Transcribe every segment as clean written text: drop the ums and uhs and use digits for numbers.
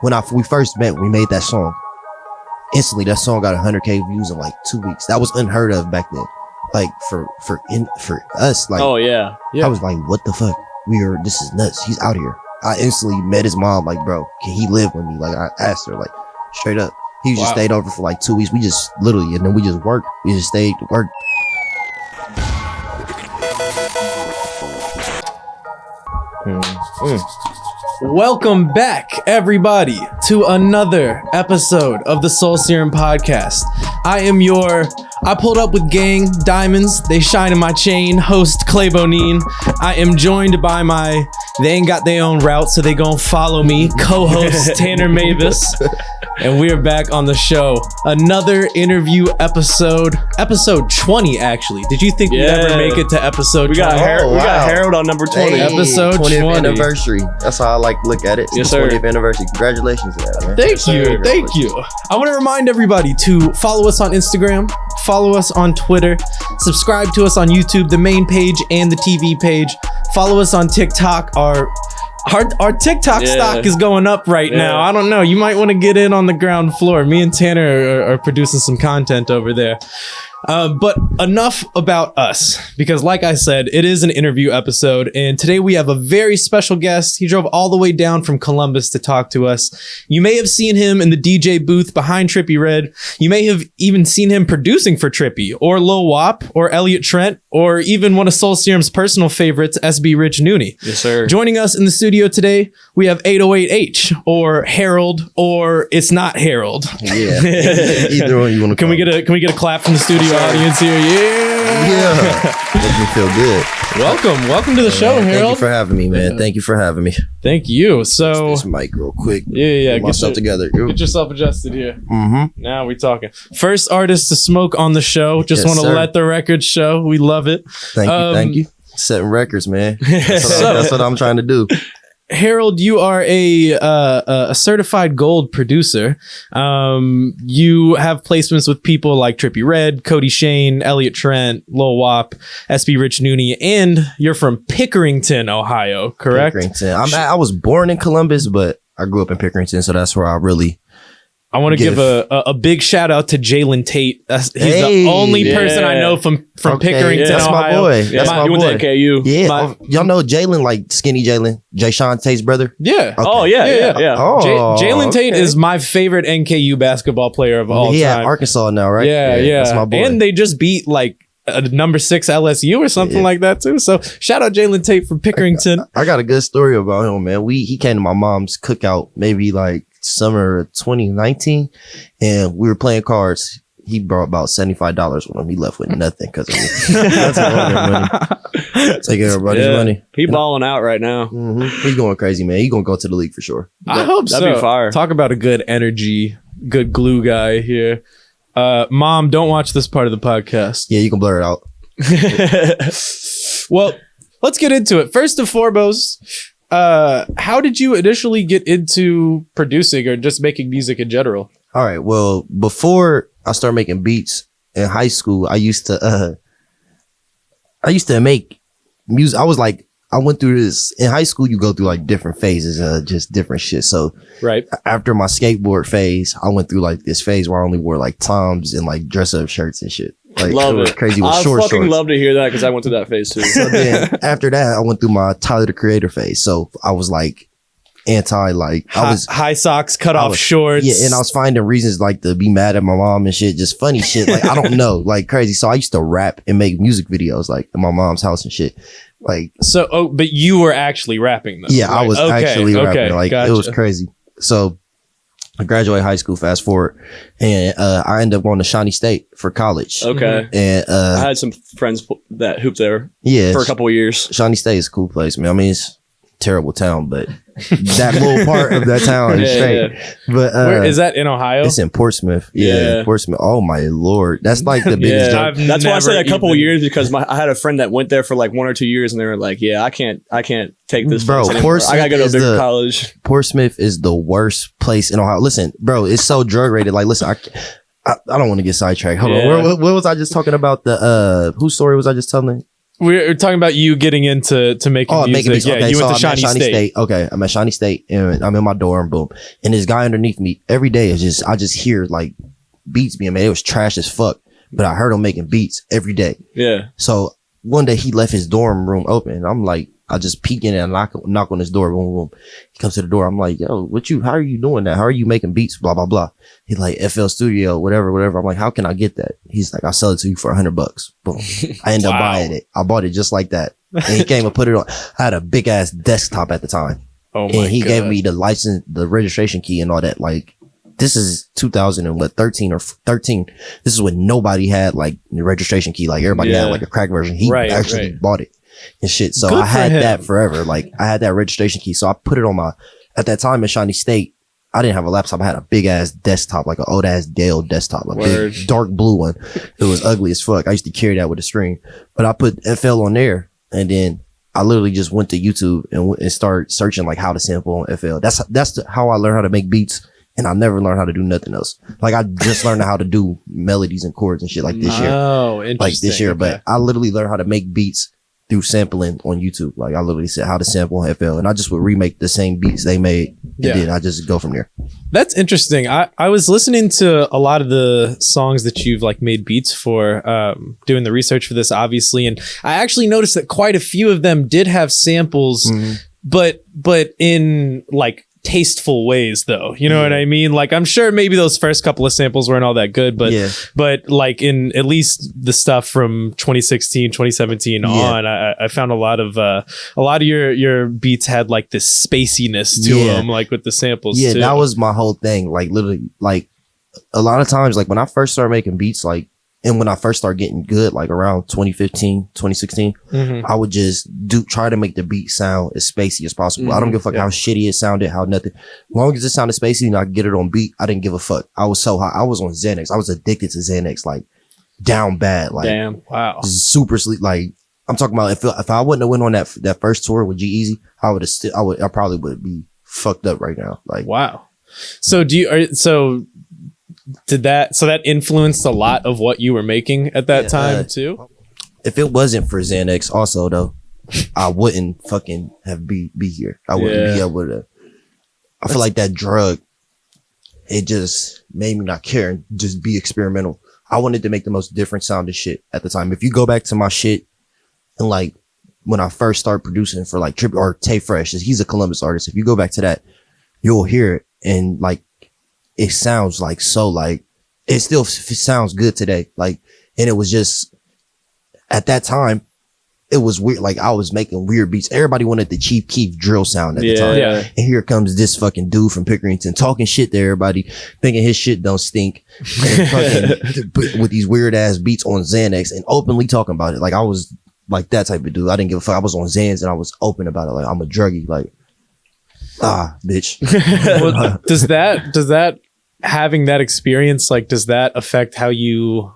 when we first met, we made that song. Instantly, that song got 100K views in like 2 weeks. That was unheard of back then. Like for us, like, oh yeah. I was like, what the fuck? This is nuts. He's out here. I instantly met his mom, like, bro, can he live with me? Like, I asked her, like, straight up. He just stayed over for like 2 weeks. We just literally, and then we just worked. We just stayed to work. Welcome back, everybody, to another episode of the Soul Serum podcast. I pulled up with gang diamonds. They shine in my chain. Host Clay Bonine. I am joined by they ain't got their own route, so they gon' follow me. Co-host Tanner Mavis. And we're back on the show. Another interview episode 20, actually. Did you think we'd ever make it to episode 20? We got Harold on number 20. Hey, episode 20. 20th anniversary. That's how I like to look at it. Yes, the 20th sir. anniversary. Congratulations to that, man. Thank you. I want to remind everybody to follow us on Instagram, follow us on Twitter, subscribe to us on YouTube, the main page and the TV page. Follow us on TikTok. Our TikTok stock is going up right now. I don't know. You might want to get in on the ground floor. Me and Tanner are producing some content over there. But enough about us, because like I said, it is an interview episode, and today we have a very special guest. He drove all the way down from Columbus to talk to us. You may have seen him in the DJ booth behind Trippie Redd. You may have even seen him producing for Trippie, or Lil Wop, or Elliot Trent, or even one of Soul Serum's personal favorites, SB Rich Nooney. Yes, sir. Joining us in the studio today, we have 808H, or Harold, or it's not Harold. Yeah. Either one you want to Can we get a clap from the studio audience here? Yeah. Makes me feel good. Welcome to the show, Harold. Thank you for having me, man. Thank you for having me. Thank you. So This mic real quick. yeah. Get myself together. Get yourself adjusted here. Mm-hmm. Now we talking. First artist to smoke on the show. Just Yes, want to sir. let the record show. We love it. Thank you. Setting records, man. That's what I'm trying to do. Harold, you are a certified gold producer. You have placements with people like Trippie Redd, Cody Shane, Elliot Trent, Lil Wop, SB Rich Nooney, and you're from Pickerington, Ohio, correct? Pickerington. I was born in Columbus, but I grew up in Pickerington, so that's where I really... I want to give a big shout out to Jalen Tate. He's the only person I know from Pickerington, That's Ohio. my boy. That's my you boy. went to AKU. Yeah. Y'all know Jalen, like skinny Jalen, Jay Sean Tate's brother? Yeah. Okay. Oh, yeah. Oh, Jalen Tate okay. is my favorite NKU basketball player of all He time. at Arkansas now, right? Yeah. That's my boy. And they just beat like number 6 LSU or something like that too. So shout out Jalen Tate from Pickerington. I got a good story about him, man. He came to my mom's cookout maybe like summer of 2019, and we were playing cards. He brought about $75 with him. He left with nothing because of me. That's money. Taking everybody's money. He balling out right now. Mm-hmm. He's going crazy, man. He's gonna go to the league for sure. I hope so. That'd be fire. Talk about a good energy, good glue guy here. Mom, don't watch this part of the podcast. Yeah, you can blur it out. Well, let's get into it. First and foremost, how did you initially get into producing or just making music in general? All right. Well, before I started making beats in high school, I used to make music. I went through this in high school. You go through like different phases of just different shit. So Right. after my skateboard phase, I went through like this phase where I only wore like Toms and like dress up shirts and shit. Like Love was it. crazy with I short fucking shorts. love to hear that because I went through that phase too. So then after that, I went through my Tyler the Creator phase. So I was like anti, like I was high socks, cut off was- shorts. Yeah, and I was finding reasons like to be mad at my mom and shit, just funny shit. Like I don't know, like crazy. So I used to rap and make music videos like in my mom's house and shit. Like So, but you were actually rapping though. yeah, right? I was actually rapping. Like gotcha. it was crazy. So I graduated high school, fast forward, and I ended up going to Shawnee State for college. Okay. And I had some friends that hooped there yeah, for a couple of years. Shawnee State is a cool place, man. I mean, it's a terrible town, but that little part of that town is straight. Yeah. But Where is that in Ohio? it's in Portsmouth. Yeah. Portsmouth. Oh my lord, that's like the biggest Yeah, joke. that's why I said a couple of even- years because I had a friend that went there for like 1 or 2 years and they were like, "Yeah, I can't take this, Bro, place anymore. I Portsmouth gotta go to a is bigger the- college." Portsmouth is the worst place in Ohio. Listen, bro, it's so drug rated. Like, listen, I don't want to get sidetracked. Hold Yeah. on. What was I just talking about? The whose story was I just telling? We're talking about you getting into making music. Making beats. Yeah, Okay, you so went to I'm at Shawnee State. Okay, I'm at Shawnee State, and I'm in my dorm. Boom, and this guy underneath me every day is I just hear like beats being made. It was trash as fuck, but I heard him making beats every day. Yeah. So one day he left his dorm room open, and I'm like, I just peek in and knock on his door. Boom, boom. He comes to the door. I'm like, yo, how are you doing that? How are you making beats? Blah, blah, blah. He's like, FL Studio, whatever. I'm like, how can I get that? He's like, I'll sell it to you for $100. Boom. I ended up buying it. I bought it just like that. And he came and put it on. I had a big ass desktop at the time. Oh my And he God. gave me the license, the registration key and all that. Like, this is 2013 or 13. This is when nobody had like the registration key. Like everybody had like a crack version. He actually bought it and shit. So Good I had for him. that forever. Like I had that registration key. So I put it on at that time in Shawnee State, I didn't have a laptop. I had a big ass desktop, like an old ass Dell desktop, a big dark blue one. It was ugly as fuck. I used to carry that with a string, but I put FL on there, and then I literally just went to YouTube and started searching like how to sample on FL. That's how I learned how to make beats. And I never learned how to do nothing else. Like I just learned how to do melodies and chords and shit like this year. Oh, interesting. Like this year, but I literally learned how to make beats through sampling on YouTube. Like I literally said how to sample on FL, and I just would remake the same beats they made, and then I just go from there. That's interesting. I was listening to a lot of the songs that you've like made beats for, doing the research for this, obviously, and I actually noticed that quite a few of them did have samples, but in like tasteful ways though, you know what I mean? Like I'm sure maybe those first couple of samples weren't all that good, but like in at least the stuff from 2016 2017 on, I found a lot of your beats had like this spaciness to them, like with the samples too. That was my whole thing. Like literally, like a lot of times, like when I first started making beats, like and when I first started getting good, like around 2015 2016, I would just try to make the beat sound as spacey as possible. I don't give a fuck how shitty it sounded, how nothing. As long as it sounded spacey and I could get it on beat, I didn't give a fuck. I was so high. I was on Xanax. I was addicted to Xanax, like down bad. Like damn, wow, super sleep. Like I'm talking about if I wouldn't have went on that first tour with G-Eazy, I probably would be fucked up right now. Like wow. So that influenced a lot of what you were making at that time too? If it wasn't for Xanax also though, I wouldn't fucking be here. I wouldn't be able to. I feel like that drug, it just made me not care and just be experimental. I wanted to make the most different sounding shit at the time. If you go back to my shit and like when I first started producing for like Trippie or Tay Fresh, he's a Columbus artist. If you go back to that, you'll hear it and like it sounds like so like it still sounds good today. Like, and it was just at that time, it was weird. Like I was making weird beats. Everybody wanted the Chief Keef drill sound at the time. Yeah. And here comes this fucking dude from Pickerington talking shit to everybody, thinking his shit don't stink, and fucking with these weird ass beats on Xanax and openly talking about it. Like I was like that type of dude. I didn't give a fuck. I was on Xans and I was open about it. Like I'm a druggie. Like bitch. Well, does that having that experience, like, does that affect how you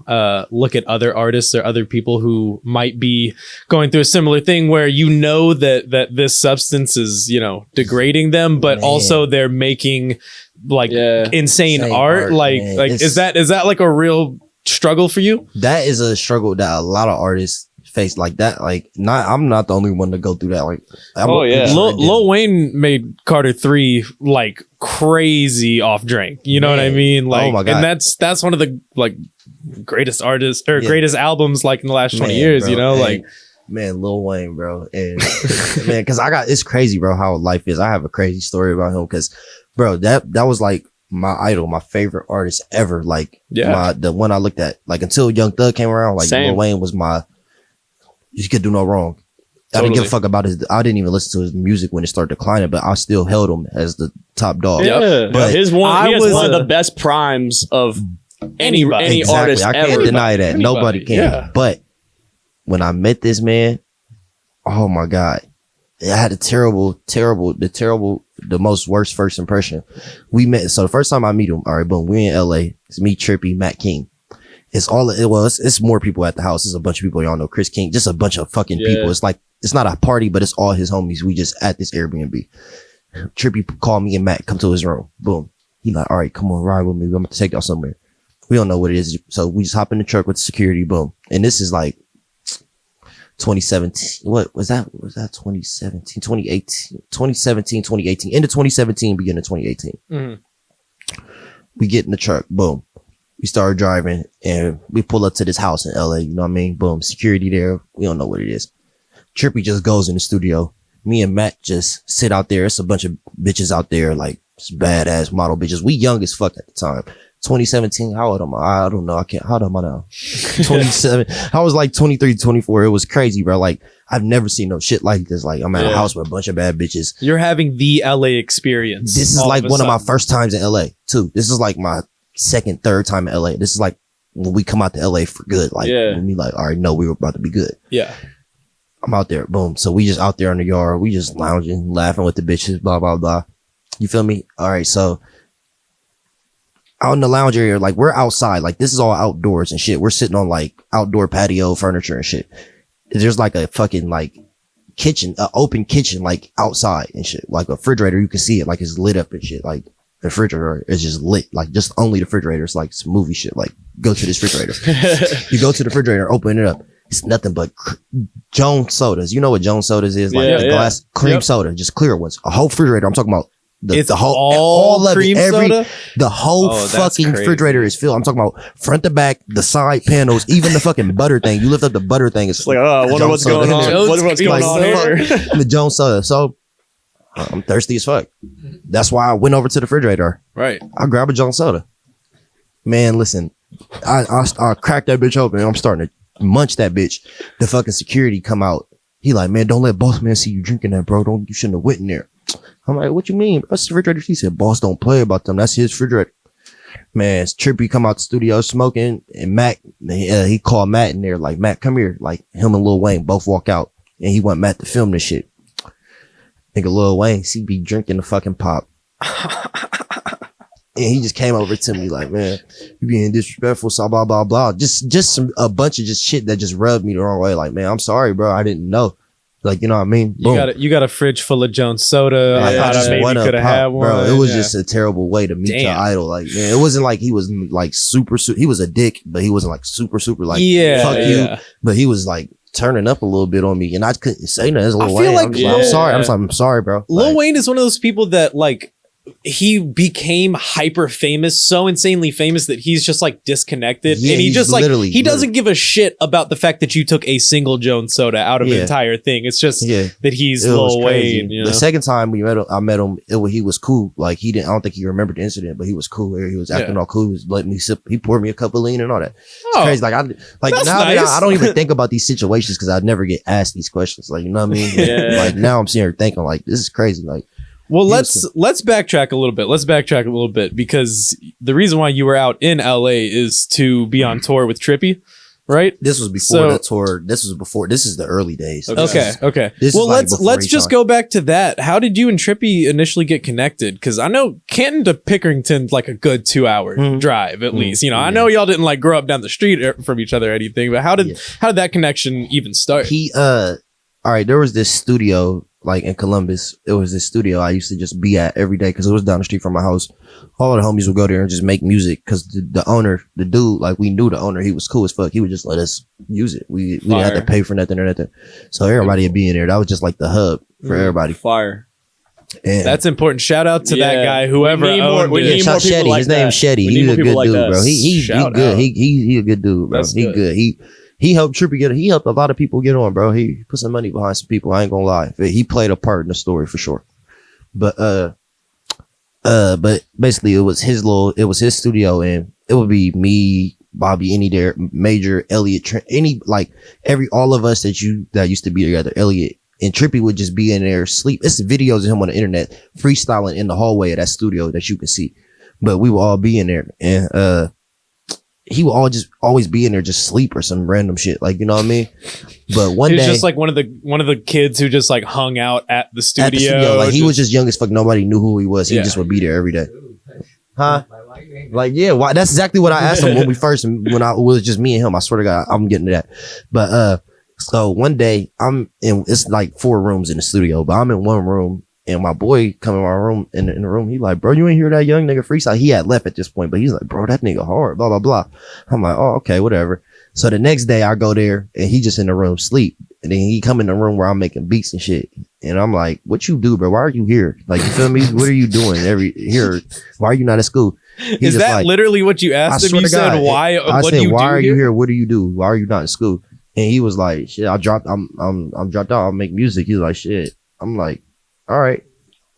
look at other artists or other people who might be going through a similar thing where you know that this substance is, you know, degrading them, but also they're making like insane art? Like is that like a real struggle for you? That is a struggle that a lot of artists face like that. Like I'm not the only one to go through that. Like Lil Wayne made Carter 3 like crazy off drink, you know what I mean? Like, oh my God. And that's one of the like greatest artists or greatest albums like in the last 20 years, bro. You know, like man, Lil Wayne, bro. And man, cause it's crazy, bro, how life is. I have a crazy story about him. Cause bro, that was like my idol, my favorite artist ever. Like the one I looked at, like until Young Thug came around, like Lil Wayne was you could do no wrong. I didn't give a fuck about I didn't even listen to his music when it started declining, but I still held him as the top dog. Yeah, but he has one of the best primes of any artist I can't deny that. Nobody can. Yeah. But when I met this man, oh my God, I had the most worst first impression. We met. So the first time I meet him, all right, boom, we in LA. It's me, Trippie, Matt King. It's more people at the house. It's a bunch of people y'all know. Chris King, just a bunch of fucking people. It's like, it's not a party, but it's all his homies. We just at this Airbnb. Trippie called me and Matt, come to his room. Boom. He like, all right, come on, ride with me. I'm going to take y'all somewhere. We don't know what it is. So we just hop in the truck with the security. Boom. And this is like 2017. What was that? Was that 2017, 2018, 2017, 2018, end of 2017, beginning of 2018. Mm-hmm. We get in the truck. Boom. We started driving and we pull up to this house in LA. You know what I mean? Boom. Security there. We don't know what it is. Trippie just goes in the studio. Me and Matt just sit out there. It's a bunch of bitches out there, like badass model bitches. We young as fuck at the time. 2017. How old am I? I don't know. How old am I now? 27. I was like 23, 24. It was crazy, bro. Like, I've never seen no shit like this. Like, I'm at a house with a bunch of bad bitches. You're having the LA experience. This is like one of my first times in LA too. This is like my second, third time in LA. This is like when we come out to LA for good. Like, when we like, all right, no, we were about to be good. Yeah. I'm out there. Boom. So we just out there in the yard. We just lounging, laughing with the bitches, blah, blah, blah. You feel me? All right. So out in the lounge area, like we're outside. Like this is all outdoors and shit. We're sitting on like outdoor patio furniture and shit. There's like a fucking like kitchen, open kitchen, like outside and shit. Like a refrigerator. You can see it. Like it's lit up and shit. Like the refrigerator is just lit. Like just only the refrigerator. It's like some movie shit. Like go to this refrigerator. You go to the refrigerator, open it up. It's nothing but Jones sodas. You know what Jones sodas is? Like the glass cream soda, just clear ones. A whole refrigerator. I'm talking about the whole, all of cream it, soda? the whole fucking refrigerator is filled. I'm talking about front to back, the side panels, even the fucking butter thing. You lift up the butter thing. It's like, oh, I wonder what's going on. What's going on here? The Jones soda. So I'm thirsty as fuck. That's why I went over to the refrigerator. Right. I grabbed a Jones soda. Man, listen, I cracked that bitch open. I'm starting to munch that bitch. The fucking security come out. He like, man, don't let boss man see you drinking that, bro. You shouldn't have went in there. I'm like, what you mean? That's the refrigerator. He said, boss don't play about them. That's his refrigerator. Man, Trippie come out the studio smoking, and Matt, he called Matt in there, like, Matt, come here. Like, him and Lil Wayne both walk out, and he want Matt to film this shit. Nigga, Lil Wayne, he be drinking the fucking pop. And he just came over to me like, man, you being disrespectful, so blah, blah, blah. Just a bunch of just shit that just rubbed me the wrong way. Like, man, I'm sorry, bro. I didn't know. Like, you know what I mean? Boom. You got a fridge full of Jones soda. I thought I maybe could have had one. Bro, it was just a terrible way to meet your idol. Like, man, it wasn't like he was like super, he was a dick, but he wasn't like super, like, fuck you. But he was like turning up a little bit on me, and I couldn't say nothing. Lil Wayne. Like, I'm sorry. I'm sorry, bro. Lil Wayne is one of those people that like, he became hyper famous, so insanely famous that he's just like disconnected, and he just like he doesn't give a shit about the fact that you took a single Jones soda out of the entire thing. It's just that he's Lil Wayne. You know? The second time I met him, he was cool. Like I don't think he remembered the incident, but he was cool. He was acting all cool. He was letting me sip. He poured me a cup of lean and all that. It's crazy. Like now I don't even think about these situations because I never get asked these questions. Like, you know what I mean? Like now I'm sitting here thinking like this is crazy. Like. Well, let's backtrack a little bit. Let's backtrack a little bit because the reason why you were out in LA is to be on tour with Trippie, right? This was before the tour. This is the early days. Okay. Well, let's just go back to that. How did you and Trippie initially get connected? Because I know Canton to Pickerington's like a good 2-hour drive at least. You know, I know y'all didn't like grow up down the street from each other or anything, but how did that connection even start? All right, there was this studio like in Columbus. It was this studio I used to just be at every day because it was down the street from my house. All of the homies would go there and just make music because the owner, the dude, like we knew the owner, he was cool as fuck. He would just let us use it. We didn't have to pay for nothing or nothing. So everybody would be in there. That was just like the hub for everybody. Fire. And that's important. Shout out to that guy, whoever owned it. Shout Shetty. His name's Shetty. He's a good dude, bro. He's good. He a good dude, bro. He good. He helped Trippie he helped a lot of people get on, bro. He put some money behind some people. I ain't gonna lie. He played a part in the story for sure. But basically it was his studio, and it would be me, Bobby, Major, Elliot, all of us that used to be together, Elliot. And Trippie would just be in there sleep. It's videos of him on the internet freestyling in the hallway of that studio that you can see. But we would all be in there, and he would always be in there just sleep or some random shit, like, you know what I mean? But one day he was just like one of the kids who just like hung out at the studio. Like he was just young as fuck. Nobody knew who he was. He just would be there every day. Huh? Like, yeah, why? That's exactly what I asked him when it was just me and him. I swear to God, I'm getting to that. But so one day it's like 4 rooms in the studio, but I'm in one room. And my boy come in my room, in the room, he like, bro, you ain't hear that young nigga freestyle? He had left at this point, but he's like, bro, that nigga hard, blah, blah, blah. I'm like, oh, okay, whatever. So the next day I go there and he just in the room sleep. And then he come in the room where I'm making beats and shit. And I'm like, what you do, bro? Why are you here? Like, you feel me? What are you doing here? Why are you not at school? Is that like, literally what you asked him? You said, why? I said, why are you here? What do you do? Why are you not in school? And he was like, shit, I'm dropped out. I'll make music. He's like, shit. I'm like, all right.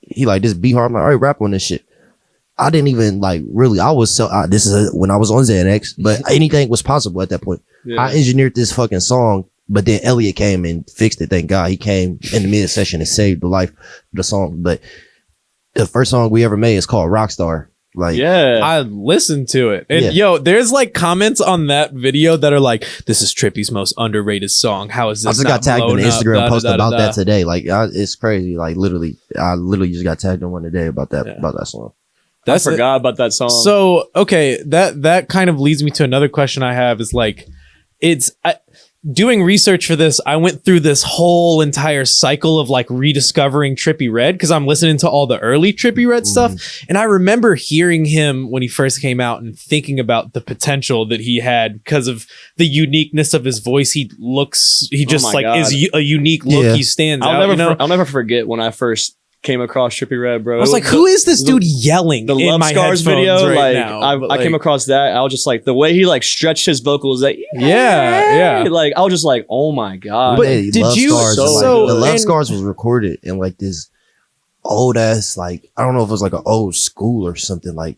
He like, this be hard. I'm like, all right, rap on this shit. I didn't even like really, I was so, this is when I was on Xanax, but anything was possible at that point. Yeah. I engineered this fucking song, but then Elliot came and fixed it. Thank God. He came in the mid session and saved the life of the song. But the first song we ever made is called Rockstar. Like, yeah, I listened to it. And yo, there's like comments on that video that are like, this is Trippie's most underrated song. How is this? I just got tagged in the Instagram post about that today. Like, it's crazy. Like, I literally just got tagged in one today about that song. I forgot about that song. So, okay, that kind of leads me to another question I have is like, doing research for this, I went through this whole entire cycle of like rediscovering Trippie Redd because I'm listening to all the early Trippie Redd stuff. And I remember hearing him when he first came out and thinking about the potential that he had because of the uniqueness of his voice. He just like God. Is a unique look. Yeah. He stands out. I'll never forget when I first came across Trippie Redd, bro. I was like, who is this dude yelling the in Love my Scars video? Right like, now? I came across that. I was just like, the way he like stretched his vocals, like, yeah. Like, I was just like, oh my God. But did you? The Love Scars was recorded in like this old ass, like, I don't know if it was like an old school or something. Like,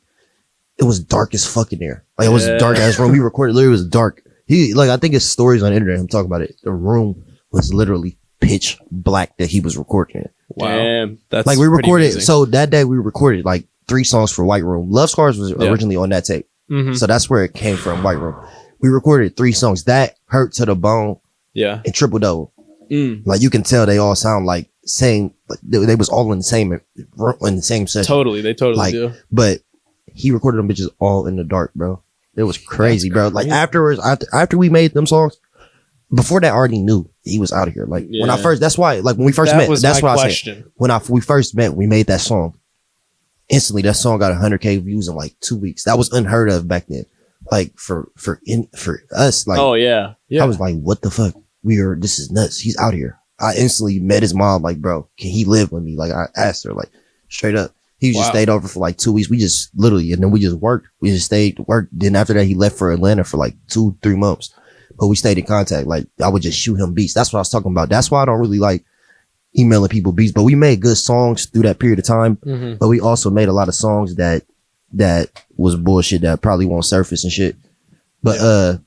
it was dark as fuck in there. Like, it was a dark ass room. We recorded, literally, it was dark. I think his stories on the internet, I'm talking about it. The room was literally pitch black that he was recording in. Wow. Damn, that's like we recorded. So that day we recorded like 3 songs for White Room. Love Scars was originally on that tape. So that's where it came from, White Room. We recorded 3 songs. That Hurt to the Bone. Yeah. And Triple Double. Like you can tell they all sound like same. Like they was all in the same session. Totally. They totally do. But he recorded them bitches all in the dark, bro. It was crazy, bro. Like afterwards, after we made them songs, before that, I already knew he was out of here. Like when I first, that's why, like when we first met, that's what I said. When we first met, we made that song. Instantly, that song got 100K views in like 2 weeks. That was unheard of back then. Like for us, like, oh yeah. I was like, what the fuck? This is nuts. He's out here. I instantly met his mom. Like, bro, can he live with me? Like, I asked her, like, straight up. He just stayed over for like 2 weeks. We just literally, and then we just worked. We just stayed worked. Then after that, he left for Atlanta for like 2-3 months. But we stayed in contact. Like, I would just shoot him beats. That's what I was talking about. That's why I don't really like emailing people beats. But we made good songs through that period of time. But we also made a lot of songs that was bullshit that probably won't surface and shit. But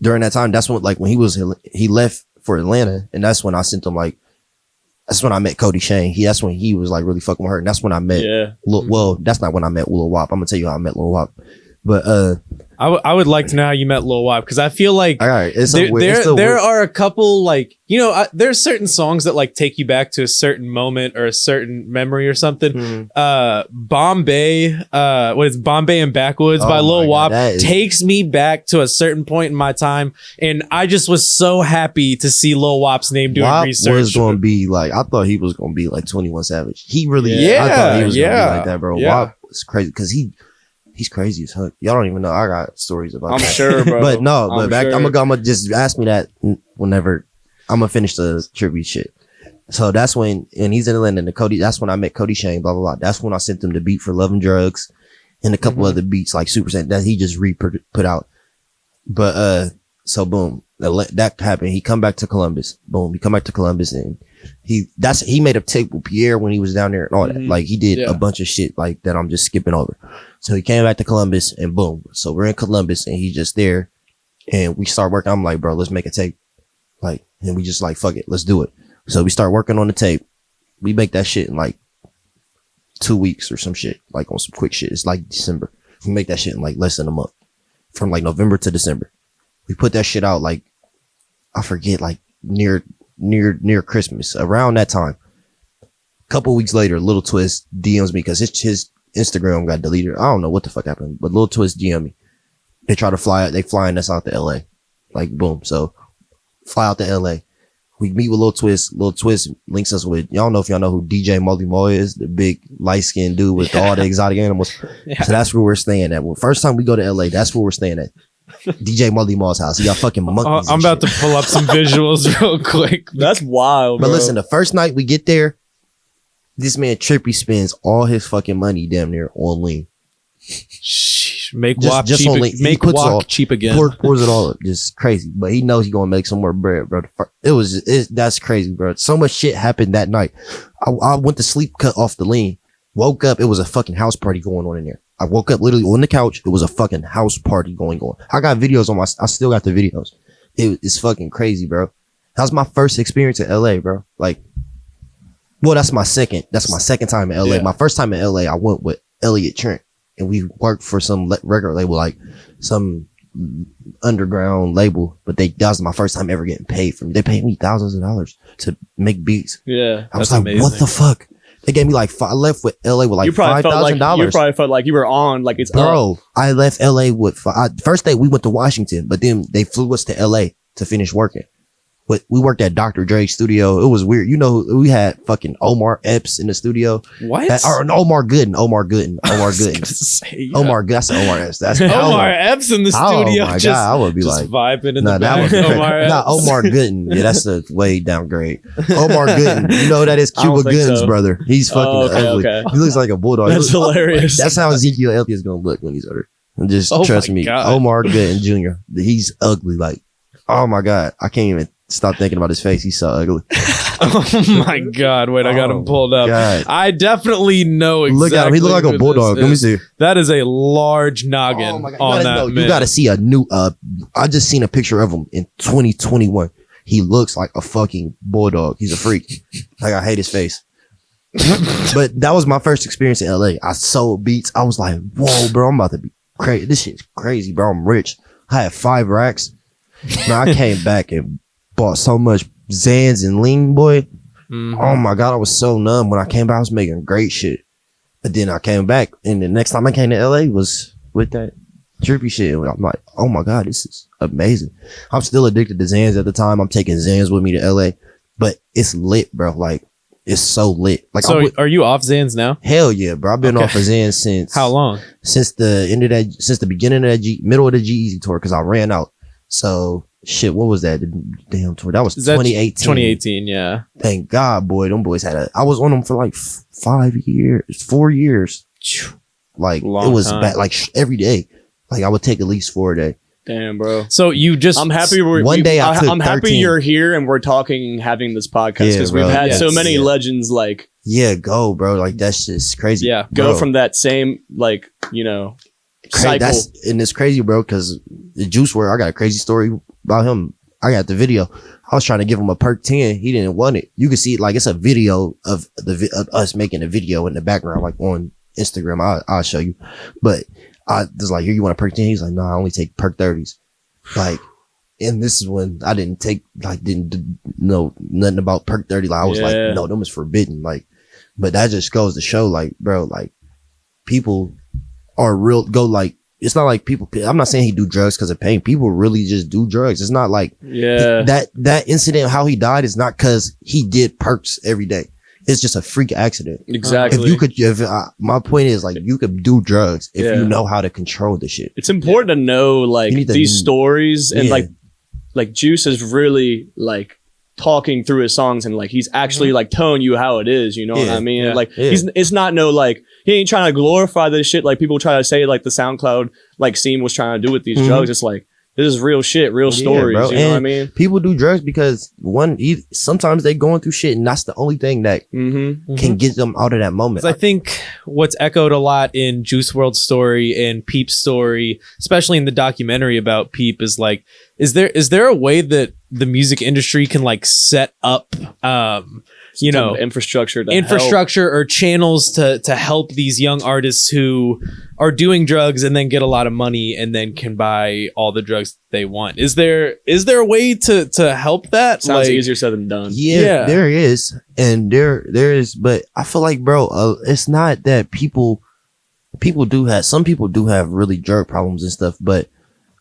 during that time, that's when, like, when he left for Atlanta, and that's when I sent him, like, that's when I met Cody Shane. That's when he was like really fucking with her. And that's when I met well, that's not when I met Lil Wop. I'm gonna tell you how I met Lil Wop. But I would like to know how you met Lil Wop, because I feel like there are a couple, like, you know, there's certain songs that like take you back to a certain moment or a certain memory or something. Bombay, what is Bombay and Backwoods by Lil Wop takes me back to a certain point in my time, and I just was so happy to see Lil Wop's name doing research. Was going to be like, I thought he was going to be like 21 Savage. He really, I thought he was going to be like that, bro. Wop was crazy because he's crazy as fuck. Y'all don't even know. I got stories about that. I'm sure, bro. But no, I'm gonna just ask me that whenever I'm gonna finish the tribute shit. So that's when, and he's in Atlanta, and that's when I met Cody Shane, blah, blah, blah. That's when I sent him the beat for Love and Drugs and a couple other beats like Super Saiyan that he just put out. But, so boom, that happened. He come back to Columbus. Boom. He come back to Columbus, and he made a tape with Pierre when he was down there and all that. Like, he did a bunch of shit like that I'm just skipping over. So he came back to Columbus, and boom. So we're in Columbus, and he's just there, and we start working. I'm like, bro, let's make a tape. Like, and we just like, fuck it, let's do it. So we start working on the tape. We make that shit in like 2 weeks or some shit, like on some quick shit. It's like December. We make that shit in like less than a month, from like November to December. We put that shit out like, I forget, like near Christmas, around that time. A couple weeks later, Lil Twist DMs me because his Instagram got deleted. I don't know what the fuck happened, but Lil Twist DM me. They try to flying us out to LA. Like, boom. So fly out to LA. We meet with Lil Twist. Lil Twist links us with, y'all know if y'all know who DJ Molly Moy is, the big light-skinned dude with all the exotic animals. So that's where we're staying at. Well, first time we go to LA, that's where we're staying at. DJ Molly Mall's house. He got fucking monkeys. I'm about to pull up some visuals real quick. That's wild, But bro. listen, the first night we get there, this man Trippie spends all his fucking money damn near on lean. Sheesh, make Just- walk just cheap. only- he Make puts walk all- cheap again. Pours it all up. Just crazy. But he knows he's gonna make some more bread, bro. That's crazy, bro. So much shit happened that night. I went to sleep, cut off the lean. Woke up, it was a fucking house party going on in there. I woke up literally on the couch. It was a fucking house party going on. I got videos on I still got the videos. It's fucking crazy, bro. That was my first experience in LA, bro. Like, well, that's my second time in LA. Yeah. My first time in LA, I went with Elliot Trent, and we worked for some record label, like some underground label. But that was my first time ever getting paid from. They paid me thousands of dollars to make beats. Yeah. I was That's like, amazing. what the fuck? They gave me like I left with LA with like You probably felt like $5,000. you probably felt like you were on like it's up. Bro, I left LA with first day we went to Washington, but then they flew us to LA to finish working. But we worked at Dr. Dre's studio. It was weird. You know, we had fucking Omar Epps in the studio. What? Or Omar Gooden. Omar Gooden. Omar Gooden. Omar That's Omar Epps. That's Epps in the studio. Oh my just, God, I would be just like, vibing in nah, the that back. was Omar Epps. nah, Omar Gooden. Yeah, that's a way downgrade. Omar Gooden. You know who that is? I don't Cuba think Gooden's so. brother. He's fucking okay, ugly. okay. He looks like a bulldog. That's hilarious. That's how Ezekiel Elliott is gonna look when he's older. And just Oh trust my me, God. Omar Gooden Jr. He's ugly. Like, oh my God, I can't even stop thinking about his face. He's so ugly. Oh my God! Wait, I got him pulled up. God. I definitely know exactly. Look at him. He look like who a this bulldog. Let me is. see. That is a large noggin Oh my God. on that You man. gotta see a new. I just seen a picture of him in 2021. He looks like a fucking bulldog. He's a freak. Like, I hate his face. But that was my first experience in LA. I sold beats. I was like, whoa, bro, I'm about to be crazy. This shit's crazy, bro. I'm rich. I had 5 racks. Man, I came back and bought so much Zans and Lean, boy. Mhm. Oh my God, I was so numb. When I came back, I was making great shit. But then I came back, and the next time I came to LA was with that Trippie shit. And I'm like, oh my God, this is amazing. I'm still addicted to Zans at the time. I'm taking Zans with me to LA, but it's lit, bro. Like, it's so lit. Like, So, are you off Zans now? hell yeah, bro. I've been Okay. off of Zans since How long? Since the beginning of that middle of the G-Eazy tour, because I ran out. So shit, what was that? The damn tour. That was Is that 2018. 2018, yeah. Thank God, boy. Them boys I was on them for like 4 years. Like, Long it was time. bad, like every day. Like, I would take at least 4 a day. Damn, bro. So you just I'm happy One day I took I'm happy 13. you're here and we're talking, having this podcast Yeah, because bro. we've had Yes. so many Yeah. legends like Yeah, go, bro. Like, that's just crazy. Yeah. go Bro. from that same like cycle. And it's crazy, bro, because the Juice WRLD, I got a crazy story about him. I got the video. I was trying to give him a perk 10. He didn't want it. You can see it, like, it's a video of of us making a video in the background, like on Instagram. I'll show you. But I was like, here, you want a perk 10? He's like, no, I only take perk 30s. Like, and this is when I didn't know nothing about perk 30. Like, I was like, Yeah. no, them is forbidden. Like, but that just goes to show, like, bro, like, people are real, like, it's not like people, I'm not saying he do drugs because of pain. People really just do drugs. It's not like that incident, how he died, is not because he did perks every day. It's just a freak accident. Exactly. My point is, like, you could do drugs if Yeah. you know how to control the shit. It's important to know like You need to- these stories and Yeah. like Juice is really like talking through his songs and like he's actually like telling you how it is, you know what Yeah. I mean? Yeah. Like Yeah. it's not no like he ain't trying to glorify this shit like people try to say like the SoundCloud like scene was trying to do with these Mhm. drugs. It's like this is real shit, real Yeah, stories, bro. you know what I And mean? People do drugs because sometimes they going through shit, and that's the only thing that Mm-hmm. can get them out of that moment. 'Cause I think what's echoed a lot in Juice WRLD's story and Peep's story, especially in the documentary about Peep, is like, is there a way that the music industry can like set up, you know, infrastructure or channels to help these young artists who are doing drugs and then get a lot of money and then can buy all the drugs they want? Is there a way to help that? sounds Like, easier said than done. Yeah. There is, and there is, but I feel like, bro, it's not that some people do have really drug problems and stuff, but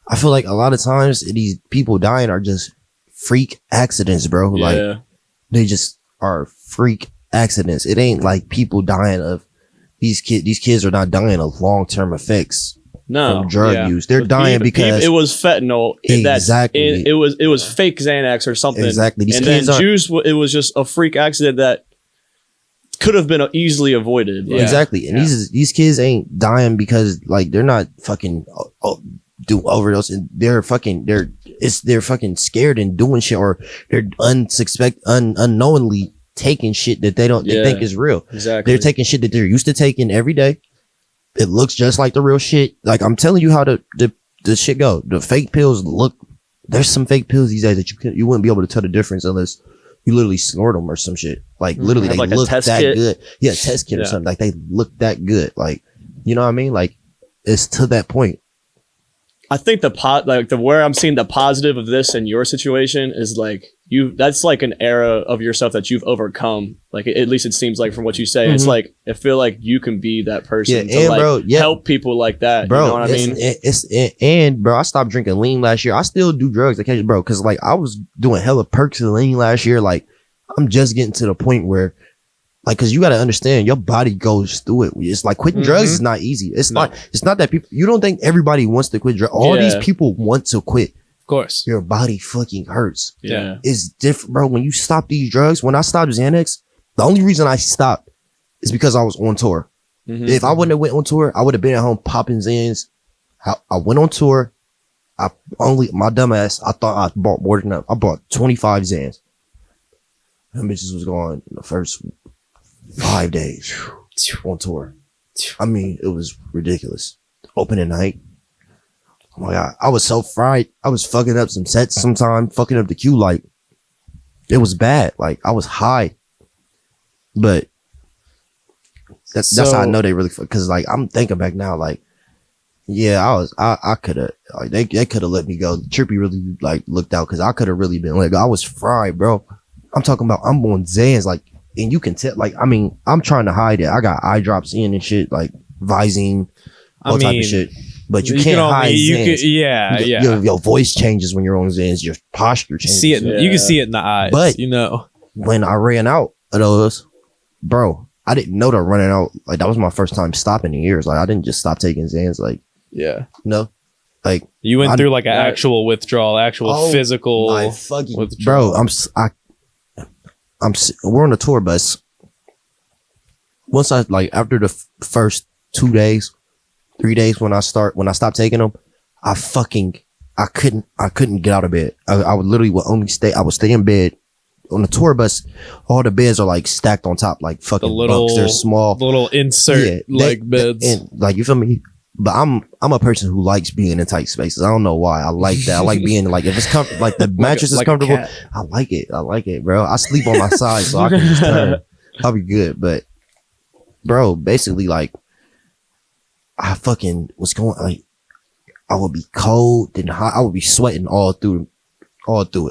I feel like a lot of times these people dying are just freak accidents, bro. Like, Yeah. they just are freak accidents. It ain't like people dying of these kids are not dying of long-term effects from drug use. They're dying because it was fentanyl. Exactly. It was fake Xanax or something. Exactly. And then juice, it was just a freak accident that could have been easily avoided. Like, exactly. And these kids ain't dying because like they're not fucking do overdose, and they're fucking scared and doing shit, or they're unknowingly taking shit that they think is real. Exactly. They're taking shit that they're used to taking every day. It looks just like the real shit. Like, I'm telling you how the shit go. The fake pills look. There's some fake pills these days that you wouldn't be able to tell the difference unless you literally snort them or some shit. Like, literally, they look that good. Yeah, test kit or something. Like, they look that good. Like, you know what I mean? Like, it's to that point. I think where I'm seeing the positive of this in your situation is like that's like an era of yourself that you've overcome. Like, at least it seems like from what you say, it's like, I feel like you can be that person to help people like that. Bro, you know what I mean? And bro, I stopped drinking lean last year. I still do drugs occasionally, bro, because like I was doing hella perks and lean last year. Like, I'm just getting to the point where, like, because you got to understand, your body goes through it. It's like quitting drugs is not easy. It's not that people, you don't think everybody wants to quit drugs. All these people want to quit. Of course. Your body fucking hurts. Yeah. It's different, bro. When you stop these drugs, when I stopped Xanax, the only reason I stopped is because I was on tour. If I wouldn't have went on tour, I would have been at home popping Xans. I went on tour. My dumbass, I thought I bought more than that. I bought 25 Xans. Them bitches was gone in the first 5 days on tour. I mean, it was ridiculous. Opening night. Oh my God. I was so fried. I was fucking up some sets sometime, fucking up the cue. Like, it was bad. Like, I was high. But that's how I know they really, because like, I'm thinking back now, like, yeah, I could have, like, they could have let me go. Trippie really like looked out, because I could have really been like, I was fried, bro. I'm talking about, I'm on Xans, like, and you can tell, like, I mean, I'm trying to hide it. I got eye drops in and shit, like Visine, all type of shit. But you can't hide Xans. Your voice changes when you're on Xans. Your posture changes. You can see it in the eyes. But when I ran out of those, bro, I didn't know they're running out. Like, that was my first time stopping in years. Like, I didn't just stop taking Xans. Like, like, you went through like an actual withdrawal, physical. My fucking withdrawal. Bro, we're on a tour bus. Once after the first 2 days, 3 days, when I stopped taking them, I couldn't get out of bed. I would literally I would stay in bed. On the tour bus, all the beds are like stacked on top, like fucking bunks. They're small, little insert beds, and like, you feel me? But I'm a person who likes being in tight spaces. I don't know why. I like that. I like being like, if it's comfortable, like the mattress is comfortable. I like it, bro. I sleep on my side, so I can just turn. I'll be good. But bro, basically, like, I fucking was going, like, I would be cold and hot. I would be sweating all through it.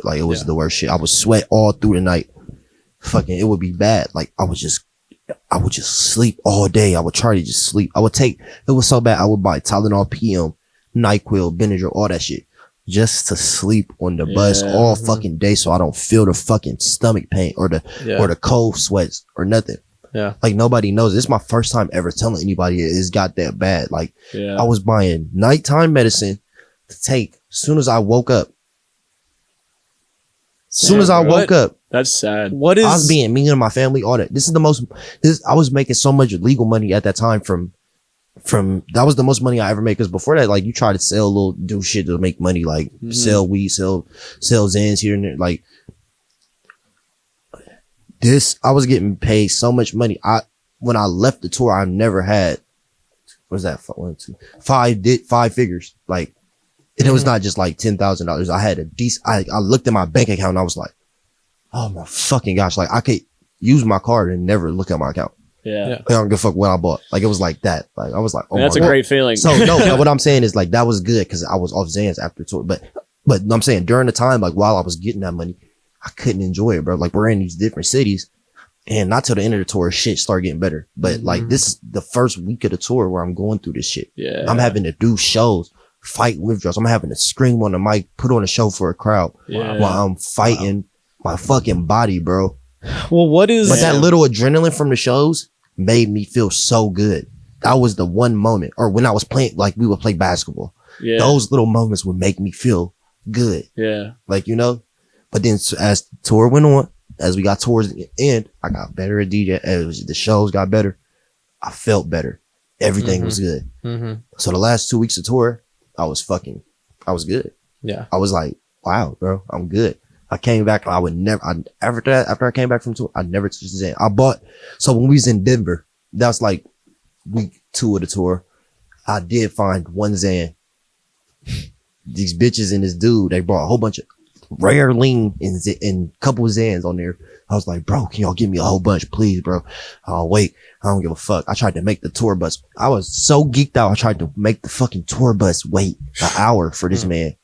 Like, it was the worst shit. I would sweat all through the night. Fucking, it would be bad. Like, I would just sleep all day. I would try to just sleep. It was so bad, I would buy Tylenol PM, NyQuil, Benadryl, all that shit, just to sleep on the bus all fucking day, so I don't feel the fucking stomach pain or the cold sweats or nothing. Yeah. Like, nobody knows. This is my first time ever telling anybody it's got that bad. Like, I was buying nighttime medicine to take as soon as I woke up. That's sad. I was being mean to my family, all that. I was making so much legal money at that time from that was the most money I ever made. Because before that, like, you try to do shit to make money, like sell weed, sell Xans here and there. Like, I was getting paid so much money. When I left the tour, I never had, what was that? 1, 2, 5 figures. Like, and it was not just like $10,000. I had I looked at my bank account and I was like, oh my fucking gosh. Like, I could use my card and never look at my account. Yeah. I don't give a fuck what I bought. Like, it was like that. Like, I was like, oh that's a great feeling. So no, what I'm saying is, like, that was good because I was off Xans after the tour. But I'm saying, during the time, like, while I was getting that money, I couldn't enjoy it, bro. Like, we're in these different cities, and not till the end of the tour, shit started getting better. But like, this is the first week of the tour where I'm going through this shit. Yeah. I'm having to do shows, fight withdrawals. I'm having to scream on the mic, put on a show for a crowd while I'm fighting my fucking body, bro. Well, but that little adrenaline from the shows made me feel so good. that was the one moment. Or when I was playing, like we would play basketball. Yeah. Those little moments would make me feel good. Yeah. Like, you know, but then as the tour went on, as we got towards the end, I got better at DJ. As the shows got better, I felt better. Everything was good. So the last 2 weeks of tour, I was good. Yeah. I was like, wow, bro, I'm good. I came back. After I came back from tour, I never touched the Xan. So when we was in Denver, that was like week 2 of the tour. I did find one Xan. These bitches and this dude, they brought a whole bunch of rare lean and a couple of Xans on there. I was like, bro, can y'all give me a whole bunch, please, bro? Oh, wait, I don't give a fuck. I tried to make the tour bus. I was so geeked out. I tried to make the fucking tour bus wait an hour for this man.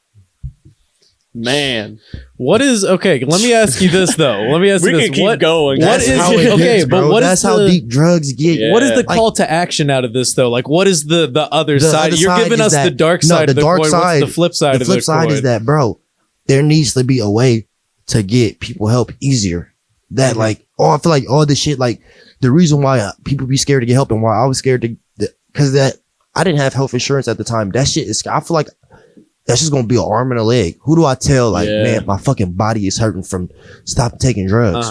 Man, what is okay? Let me ask you this though. Let me ask you this. We can keep going. What is how it okay? gets, But bro. what That's is how deep drugs get. Yeah. What is the call to action out of this though? Like, what is the other side? Other You're side giving is us that- the dark no, side the of the dark coin. side- What's the flip side The of flip the side coin? is that, bro, there needs to be a way to get people help easier. That like, I feel like all this shit, like the reason why people be scared to get help and why I was scared because that I didn't have health insurance at the time. That shit is, I feel like that's just gonna be an arm and a leg. Who do I tell? Like, man, my fucking body is hurting from stop taking drugs.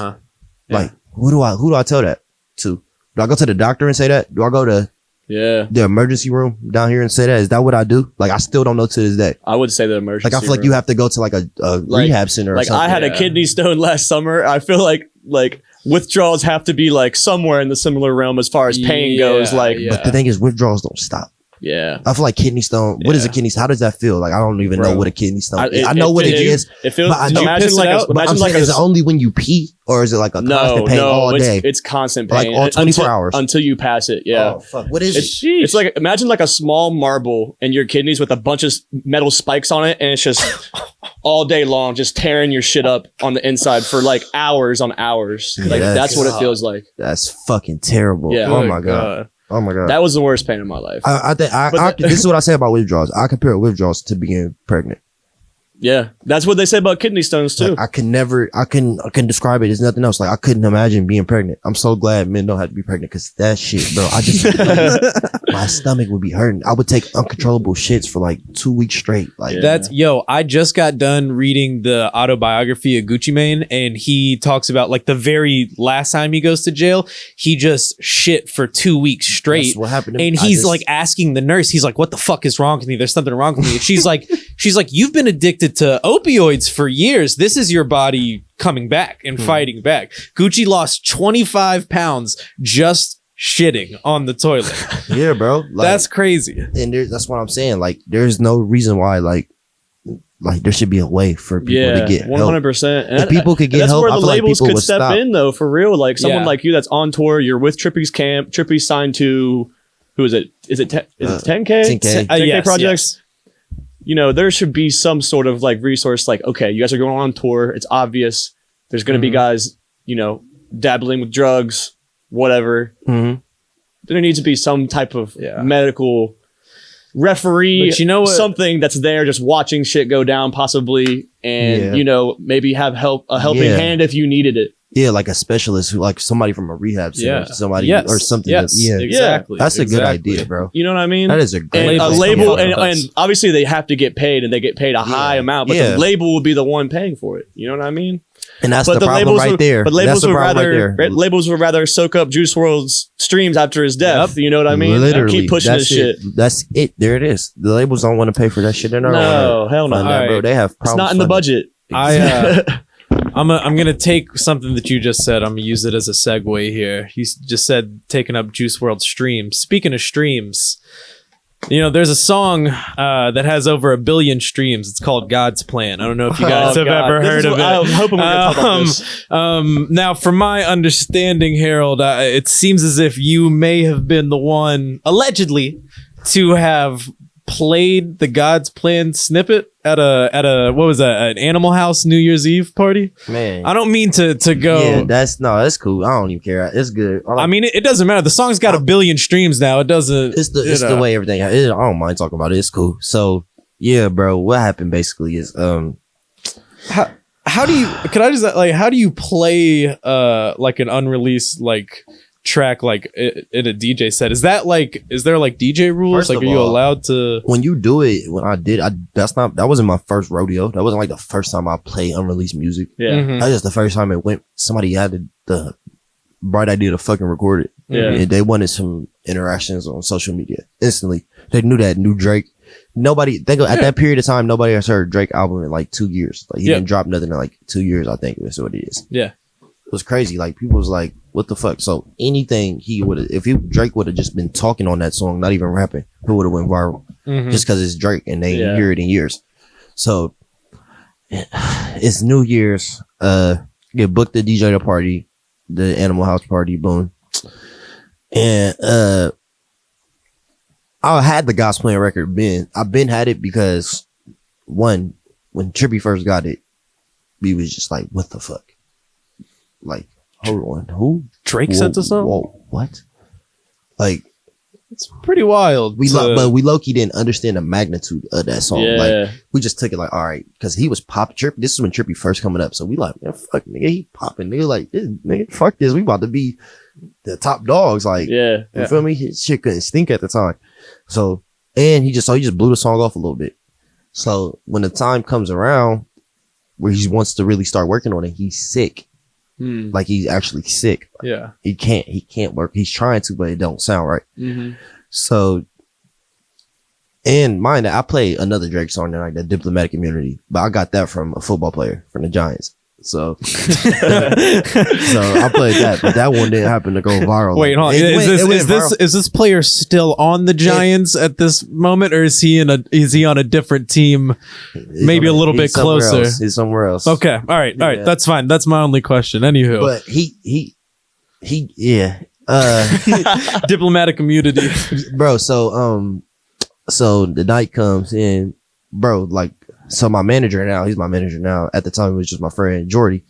Like, who do I tell that to? Do I go to the doctor and say that? Do I go to the emergency room down here and say that? Is that what I do? Like, I still don't know to this day. I would say the emergency. Like, I feel like you have to go to like a rehab center or like something. I had a kidney stone last summer. I feel like withdrawals have to be like somewhere in the similar realm as far as pain goes. Like, But the thing is, withdrawals don't stop. yeah. I feel like kidney stone. What is a kidney stone? How does that feel? Like, I don't even know what a kidney stone is. I know what it is. It feels. But I know- Imagine like a. But I'm Imagine like saying, a. is it only when you pee, or is it like a constant pain all day? It's constant Like pain. all 24 until, hours? until you pass it. Yeah. Oh, fuck. What is it? It's like, imagine like a small marble in your kidneys with a bunch of metal spikes on it, and it's just all day long, just tearing your shit up on the inside for like hours on hours. Like, that's what it feels like. That's fucking terrible. Yeah. Oh my god. Oh my god. That was the worst pain in my life. I think this is what I say about withdrawals. I compare withdrawals to being pregnant. Yeah, that's what they say about kidney stones too. Like, I can describe it as nothing else. Like, I couldn't imagine being pregnant. I'm so glad men don't have to be pregnant because that shit, bro. My stomach would be hurting. I would take uncontrollable shits for like 2 weeks straight. Like, I just got done reading the autobiography of Gucci Mane, and he talks about like the very last time he goes to jail, he just shit for 2 weeks straight. That's what happened to me. And he's like asking the nurse, he's like, what the fuck is wrong with me? There's something wrong with me. And she's like, you've been addicted to opioids for years. This is your body coming back and fighting back. Gucci lost 25 pounds just shitting on the toilet. Yeah, bro. Like, That's crazy. And that's what I'm saying. Like, there's no reason why like there should be a way for people to get help. 100%. If people could get that's help, where I the feel like labels people could would step stop. in though, for real. Like someone Yeah. like you that's on tour, you're with Trippie's camp. Trippie's signed to, who is it? Is it 10K? 10K. 10K Yes, projects. You know, there should be some sort of like resource. Like, okay, you guys are going on tour. It's obvious. There's going to be guys, you know, dabbling with drugs, whatever. Mhm. There needs to be some type of medical referee, But you know what? something that's there just watching shit go down possibly, and Yeah. you know, maybe have a helping Yeah. hand if you needed it. Yeah, like a specialist who, like somebody from a rehab center, somebody Yes. or something. Yes. Yeah, Exactly. that's a good Exactly. idea, bro. You know what I mean? That is a great and a place to label, come and from. obviously they have to get paid, and they get paid a high amount, but the label will be the one paying for it. You know what I mean? And that's But the problem labels right would, there. But That's labels the would problem rather right there. labels would rather soak up Juice WRLD's streams after his death. You know what I mean? Literally, Keep pushing that's this shit. it. That's it. There it is. The labels don't want to pay for that shit. They're not. No, hell no. Fund that, bro. Alright. They have It's problems. not in the funding. budget. I'm gonna take something that you just said. I'm gonna use it as a segue here. You just said taking up Juice WRLD streams. Speaking of streams, you know, there's a song that has over 1 billion streams. It's called God's Plan. I don't know if you guys Oh, have God. ever This heard is of what- it. I'm hoping we're gonna talk about this. Now, from my understanding, Harold, it seems as if you may have been the one, allegedly, to have played the God's Plan snippet at a what was that, an Animal House New Year's Eve party. Man, I don't mean to go. Yeah, that's cool. I don't even care. It's good. I mean, it doesn't matter. The song's got 1 billion streams now. It doesn't. It's the way everything. I don't mind talking about it. It's cool. So yeah, bro. What happened basically is How do you? Could I just like? How do you play like an unreleased like track like in a DJ set. Is there like DJ rules? First Like, of are you all, allowed to? When you do it, that wasn't my first rodeo. That wasn't like the first time I played unreleased music. Yeah. Mhm. That's just the first time it went. Somebody had the bright idea to fucking record it. Yeah. And they wanted some interactions on social media instantly. They knew that new Drake. At that period of time, nobody has heard Drake album in like 2 years. Like he didn't drop nothing in like 2 years. I think that's what it is. Yeah. It was crazy. Like people was like, "What the fuck?" So anything Drake would have just been talking on that song, not even rapping, it would have went viral just because it's Drake and they didn't hear it in years. So it's New Year's. Get booked the DJ the party, the Animal House party, boom. And I had the gospel record. I've been had it because when Trippie first got it, we was just like, "What the fuck?" Like, hold on, who? Drake sent the song? Whoa, what? Like, It's pretty wild. but we low-key didn't understand the magnitude of that song. Yeah. Like, we just took it like, all right, because he was Trippie. This is when Trippie first coming up. So we like, man, fuck, nigga, he popping. Nigga, like, nigga, fuck this. We about to be the top dogs. Like, Yeah. you feel me? His shit couldn't stink at the time. So, and he just blew the song off a little bit. So when the time comes around where he wants to really start working on it, he's sick. Like he's actually sick. Yeah. He can't work. He's trying to, but it don't sound right. Mm-hmm. So, and mind that I play another Drake song tonight, that Diplomatic Immunity, but I got that from a football player from the Giants. So, so I played that, but that one didn't happen to go viral. Wait, hold on. Is this player still on the Giants at this moment, or is he on a different team? Maybe a little bit closer. He's somewhere else. Okay. All right. Yeah. That's fine. That's my only question. Anywho, but he yeah. Diplomatic immunity, bro. So the night comes in, bro. Like, so my manager now, he's my manager now. At the time, it was just my friend Jordy.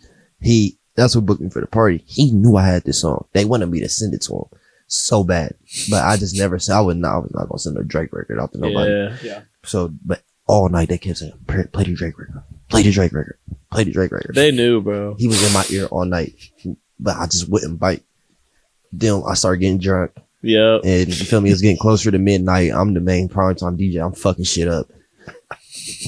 That's who booked me for the party. He knew I had this song. They wanted me to send it to him so bad, but I just never said I was not gonna send a Drake record out to nobody. Yeah. So, but all night they kept saying, "Play the Drake record. Play the Drake record. Play the Drake record." They knew, bro. He was in my ear all night, but I just wouldn't bite. Then I started getting drunk. Yeah. And you feel me? It's getting closer to midnight. I'm the main primetime DJ. I'm fucking shit up.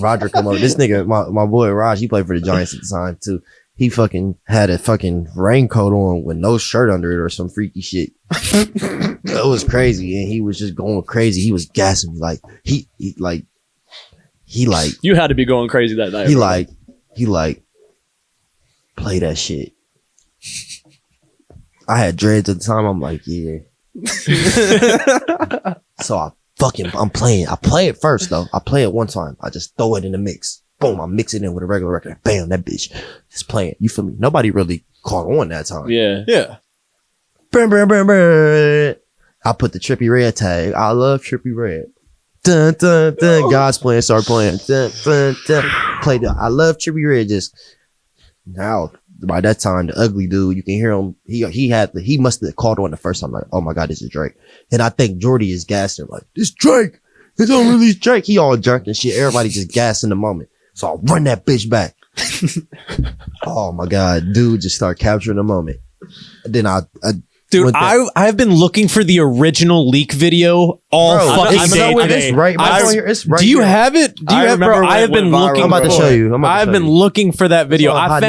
Roger come over. This nigga, my boy Raj, he played for the Giants at the time too. He fucking had a fucking raincoat on with no shirt under it or some freaky shit. It was crazy. And he was just going crazy. He was gassing me. Like, he You had to be going crazy that night. He bro. like, play that shit. I had dreads at the time. I'm like, yeah. So I'm playing. I play it first though. I play it one time. I just throw it in the mix. Boom. I mix it in with a regular record. Bam. That bitch is playing. You feel me? Nobody really caught on that time. Yeah. Yeah. Burn, burn, burn, burn. I put the Trippie Redd tag. I love Trippie Redd. Dun, dun, dun. God's playing. Start playing. Dun, dun, dun. Play the. I love Trippie Redd. Just now. By that time, the ugly dude, you can hear him. He must have called on the first time, like, oh my God, this is Drake. And I think Jordy is gassing, like, this Drake. It's on release Drake. He all drunk and shit. Everybody just gassed in the moment. So I run that bitch back. Oh my God, dude, just start capturing the moment. And then Dude, I've been looking for the original leak video all fucking day today. It's right Do you have it? Do you have, bro? I have been looking. I'm about to show you. I've been looking for that video. I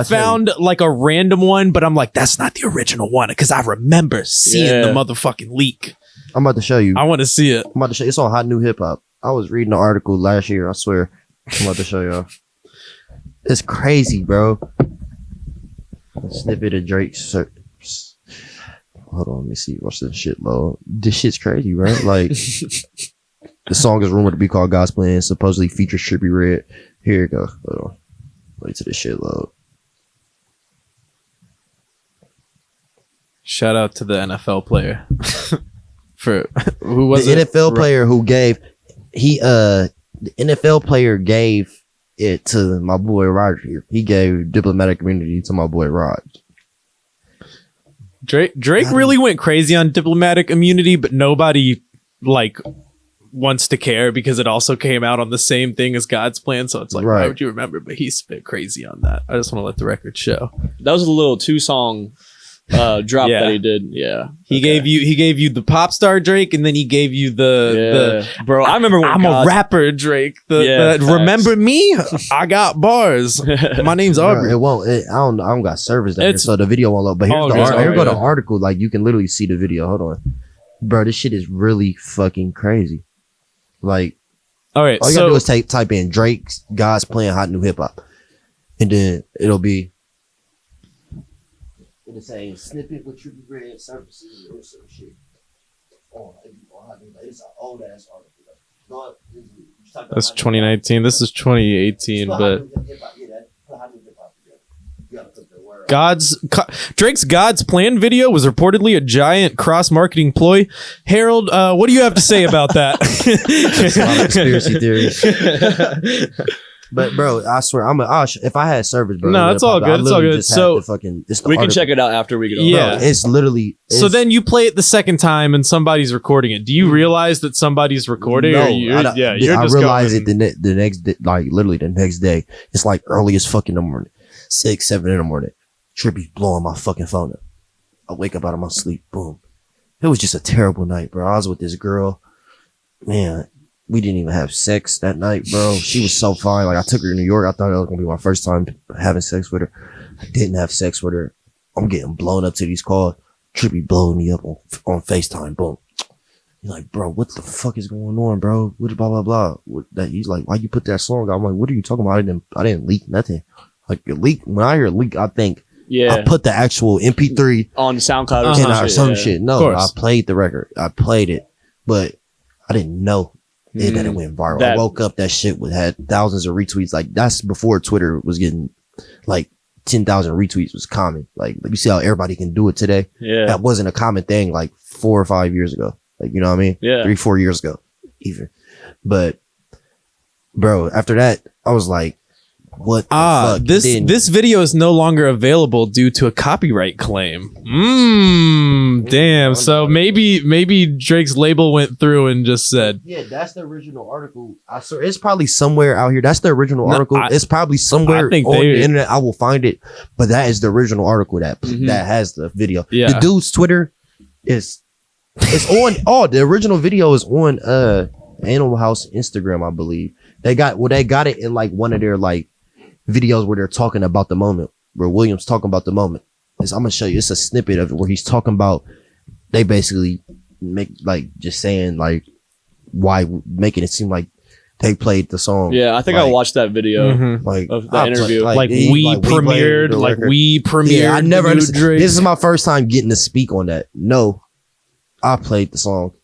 found like a random one, but I'm like, that's not the original one because I remember seeing the motherfucking leak. I'm about to show you. I want to see it. I'm about to show you. It's on Hot New Hip Hop. I was reading an article last year. I swear. I'm about to show y'all. It's crazy, bro. A snippet of Drake's. Hold on, let me see. Watch this shit load. This shit's crazy, right? Like, the song is rumored to be called God's Plan. Supposedly features Trippie Redd. Here it goes. Hold on. Wait till this shit load. Shout out to the NFL player. For who was the it? NFL player who gave the NFL player gave it to my boy Roger. He gave diplomatic immunity to my boy Rod. Drake really went crazy on diplomatic immunity, but nobody like wants to care because it also came out on the same thing as God's Plan. So it's like, why would you remember? But he spit crazy on that. I just want to let the record show. That was a little 2-song drop Yeah. that he did. Yeah, He gave you the pop star Drake, and then he gave you the bro. I remember when I'm a rapper Drake. Yeah, The remember me? I got bars. My name's Bro, Aubrey. it won't. I don't got servers there, It's- so the video won't load. But here's Oh, the okay. here go the Yeah. article. Like you can literally see the video. Hold on, bro. This shit is really fucking crazy. Like All right, all you gotta so do is type in Drake's guys playing hot new hip hop, and then it'll say snippet with Trippie Redd services or some shit. It's an old ass article. Go up, that's 2019. This is 2018, but Drake's God's Plan video was reportedly a giant cross-marketing ploy. Harold, what do you have to say about that? There's a lot of conspiracy theories. But bro, I swear, if I had servers, bro. No, it's all good. It's all good. So we can check it out after we get on. Yeah. Bro, it's literally. So then you play it the second time and somebody's recording it. Do you realize that somebody's recording? No, or you're I just realized going, it the next day, like literally the next day. It's like early as fuck in the morning, 6, 7 in the morning. Trippie's blowing my fucking phone up. I wake up out of my sleep. Boom. It was just a terrible night, bro. I was with this girl. Man, we didn't even have sex that night, bro. She was so fine. Like I took her to New York. I thought it was gonna be my first time having sex with her. I didn't have sex with her. I'm getting blown up to these calls. Trippie blowing me up on FaceTime. Boom. He's like, bro, what the fuck is going on, bro? What blah blah blah. He's like, why you put that song out? I'm like, what are you talking about? I didn't leak nothing. Like a leak. When I hear leak, I think I put the actual MP3 on SoundCloud or some shit. No, I played the record. I played it, but I didn't know that it went viral. I woke up, that shit had thousands of retweets. Like that's before Twitter was getting like 10,000 retweets was common. Like you see how everybody can do it today. Yeah, that wasn't a common thing like 4 or 5 years ago. Like you know what I mean? Yeah, 3-4 years ago, even. But bro, after that, I was like, what the fuck? This video is no longer available due to a copyright claim. Damn. So maybe Drake's label went through and just said, yeah, that's the original article. I swear it's probably somewhere out here. That's the original article. It's probably somewhere on the internet. I will find it, but that is the original article that has the video. Yeah. The dude's Twitter is on. The original video is on Animal House Instagram, I believe. They got it in like one of their like videos where they're talking about the moment, where William's talking about the moment. I'm gonna show you. It's a snippet of it where he's talking about. They basically make like just saying like why making it seem like they played the song. Yeah, I think I watched that video like of the interview. We premiered. Yeah, I never understood. Drake. This is my first time getting to speak on that. No, I played the song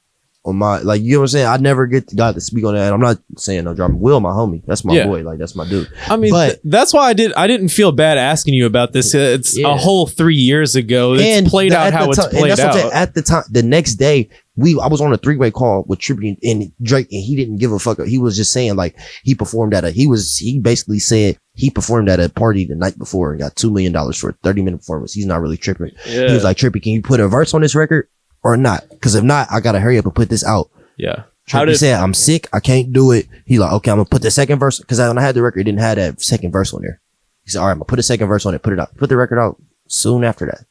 on my, like, you know what I'm saying? I never got to speak on that. And I'm not saying no drama. Will, my homie, that's my boy. Like, that's my dude. I mean, but that's why I didn't feel bad asking you about this. It's a whole 3 years ago. It's played out how it's played out. At the time, the next day, I was on a 3-way call with Trippie and Drake, and he didn't give a fuck. He was just saying like he performed he basically said he performed at a party the night before and got $2 million for a 30-minute performance. He's not really tripping. Yeah. He was like, Trippie, can you put a verse on this record or not? Because if not, I gotta hurry up and put this out. Yeah. Trippie said, I'm sick. I can't do it. He's like, okay, I'm gonna put the second verse. Because when I had the record, it didn't have that second verse on there. He said, all right, I'm gonna put a second verse on it. Put it out. Put the record out soon after that.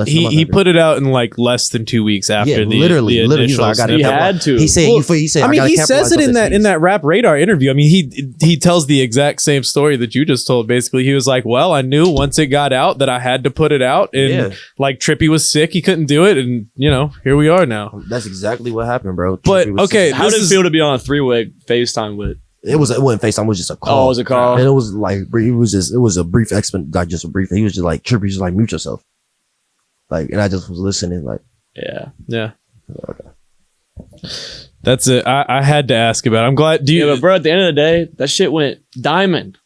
He put it out in like less than 2 weeks after literally. He's like, he had to. He said, he said, I mean, he says it in that Rap Radar interview. I mean, he tells the exact same story that you just told. Basically, he was like, well, I knew once it got out that I had to put it out, and like Trippie was sick, he couldn't do it, and here we are now. That's exactly what happened, bro. But okay, how did it feel to be on a 3-way FaceTime with? It wasn't FaceTime. It was just a call. Oh, it was a call, and it was like it was a brief like just a brief. He was just like, Trippie, just like mute yourself. Like, and I just was listening, like, yeah. Okay. That's it. I had to ask about it. I'm glad. But bro, at the end of the day, that shit went diamond.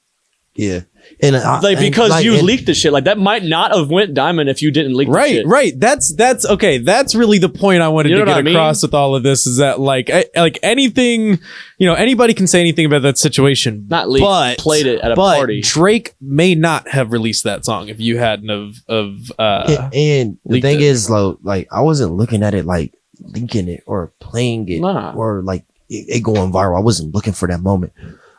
Yeah, and because you leaked the shit. Like that might not have went diamond if you didn't leak. The shit. Right. That's okay. That's really the point I wanted to get across with all of this. Is that like anything, anybody can say anything about that situation. Not leaked, but played it at a party. Drake may not have released that song if you hadn't and the thing is, like I wasn't looking at it like leaking it or playing it or like it going viral. I wasn't looking for that moment.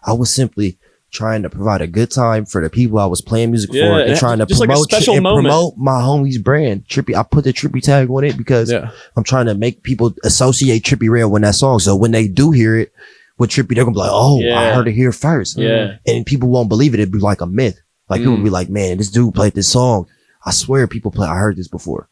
I was simply trying to provide a good time for the people I was playing music for, and trying to just like a promote special moment. promote my homie's brand. Trippie, I put the Trippie tag on it because I'm trying to make people associate Trippie Redd with that song. So when they do hear it with Trippie, they're gonna be like, "Oh, I heard it here first." And people won't believe it. It'd be like a myth. Like people be like, "Man, this dude played this song. I swear, I heard this before."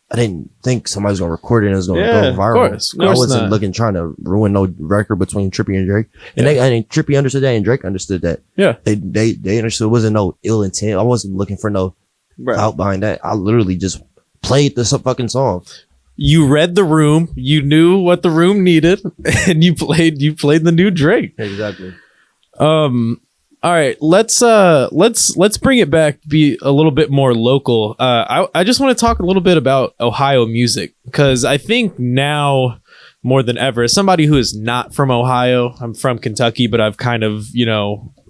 I didn't think somebody was gonna record it and it was gonna go viral. Of course I wasn't trying to ruin no record between Trippie and Drake. And Trippie understood that and Drake understood that. Yeah. They understood it wasn't no ill intent. I wasn't looking for no out behind that. I literally just played this fucking song. You read the room, you knew what the room needed, and you played the new Drake. Exactly. All right, let's bring it back to be a little bit more local. I just want to talk a little bit about Ohio music, because I think now more than ever, as somebody who is not from Ohio, I'm from Kentucky, but I've kind of,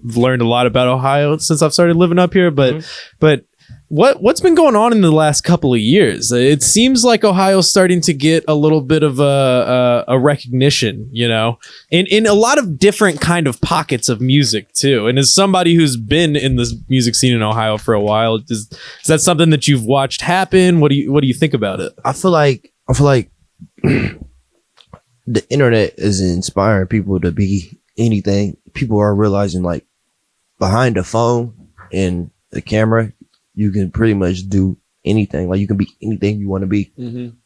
learned a lot about Ohio since I've started living up here. But what's been going on in the last couple of years? It seems like Ohio's starting to get a little bit of a recognition, in a lot of different kind of pockets of music too. And as somebody who's been in this music scene in Ohio for a while, is that something that you've watched happen? What do you think about it? I feel like the internet is inspiring people to be anything. People are realizing, like, behind the phone and the camera, you can pretty much do anything. Like, you can be anything you want to be.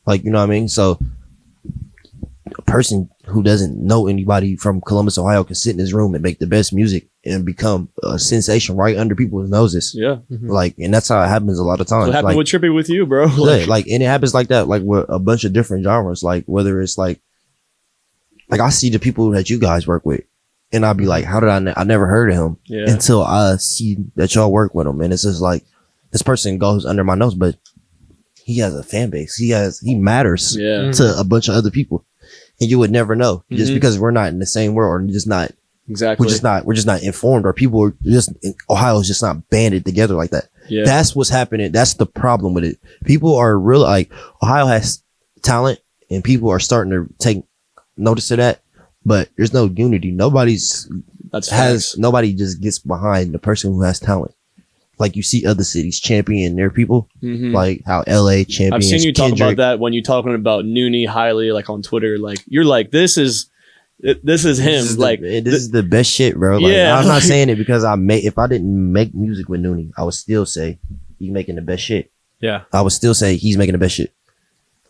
Like, you know what I mean? So a person who doesn't know anybody from Columbus, Ohio, can sit in his room and make the best music and become a sensation right under people's noses. Like, and that's how it happens a lot of times. What happened with Trippie with you, bro? Like, and it happens like that, like with a bunch of different genres. Like, whether it's like I see the people that you guys work with, and I'll be like, how did I never heard of him until I see that y'all work with him. And it's just like, this person goes under my nose, but he has a fan base. He matters to a bunch of other people. And you would never know just because we're not in the same world, or just not exactly. We're just not informed, or people are just, Ohio's just not banded together like that. That's what's happening. That's the problem with it. People are really like, Ohio has talent and people are starting to take notice of that, but there's no unity. Nobody just gets behind the person who has talent. Like, you see other cities champion their people, like how LA champions. I've seen you talk Kendrick. about that when you're talking about Noonie highly, like on Twitter. Like, you're like, this is him. This is the best shit, bro. Like, I'm not saying it because if I didn't make music with Noonie, I would still say he's making the best shit. I would still say he's making the best shit.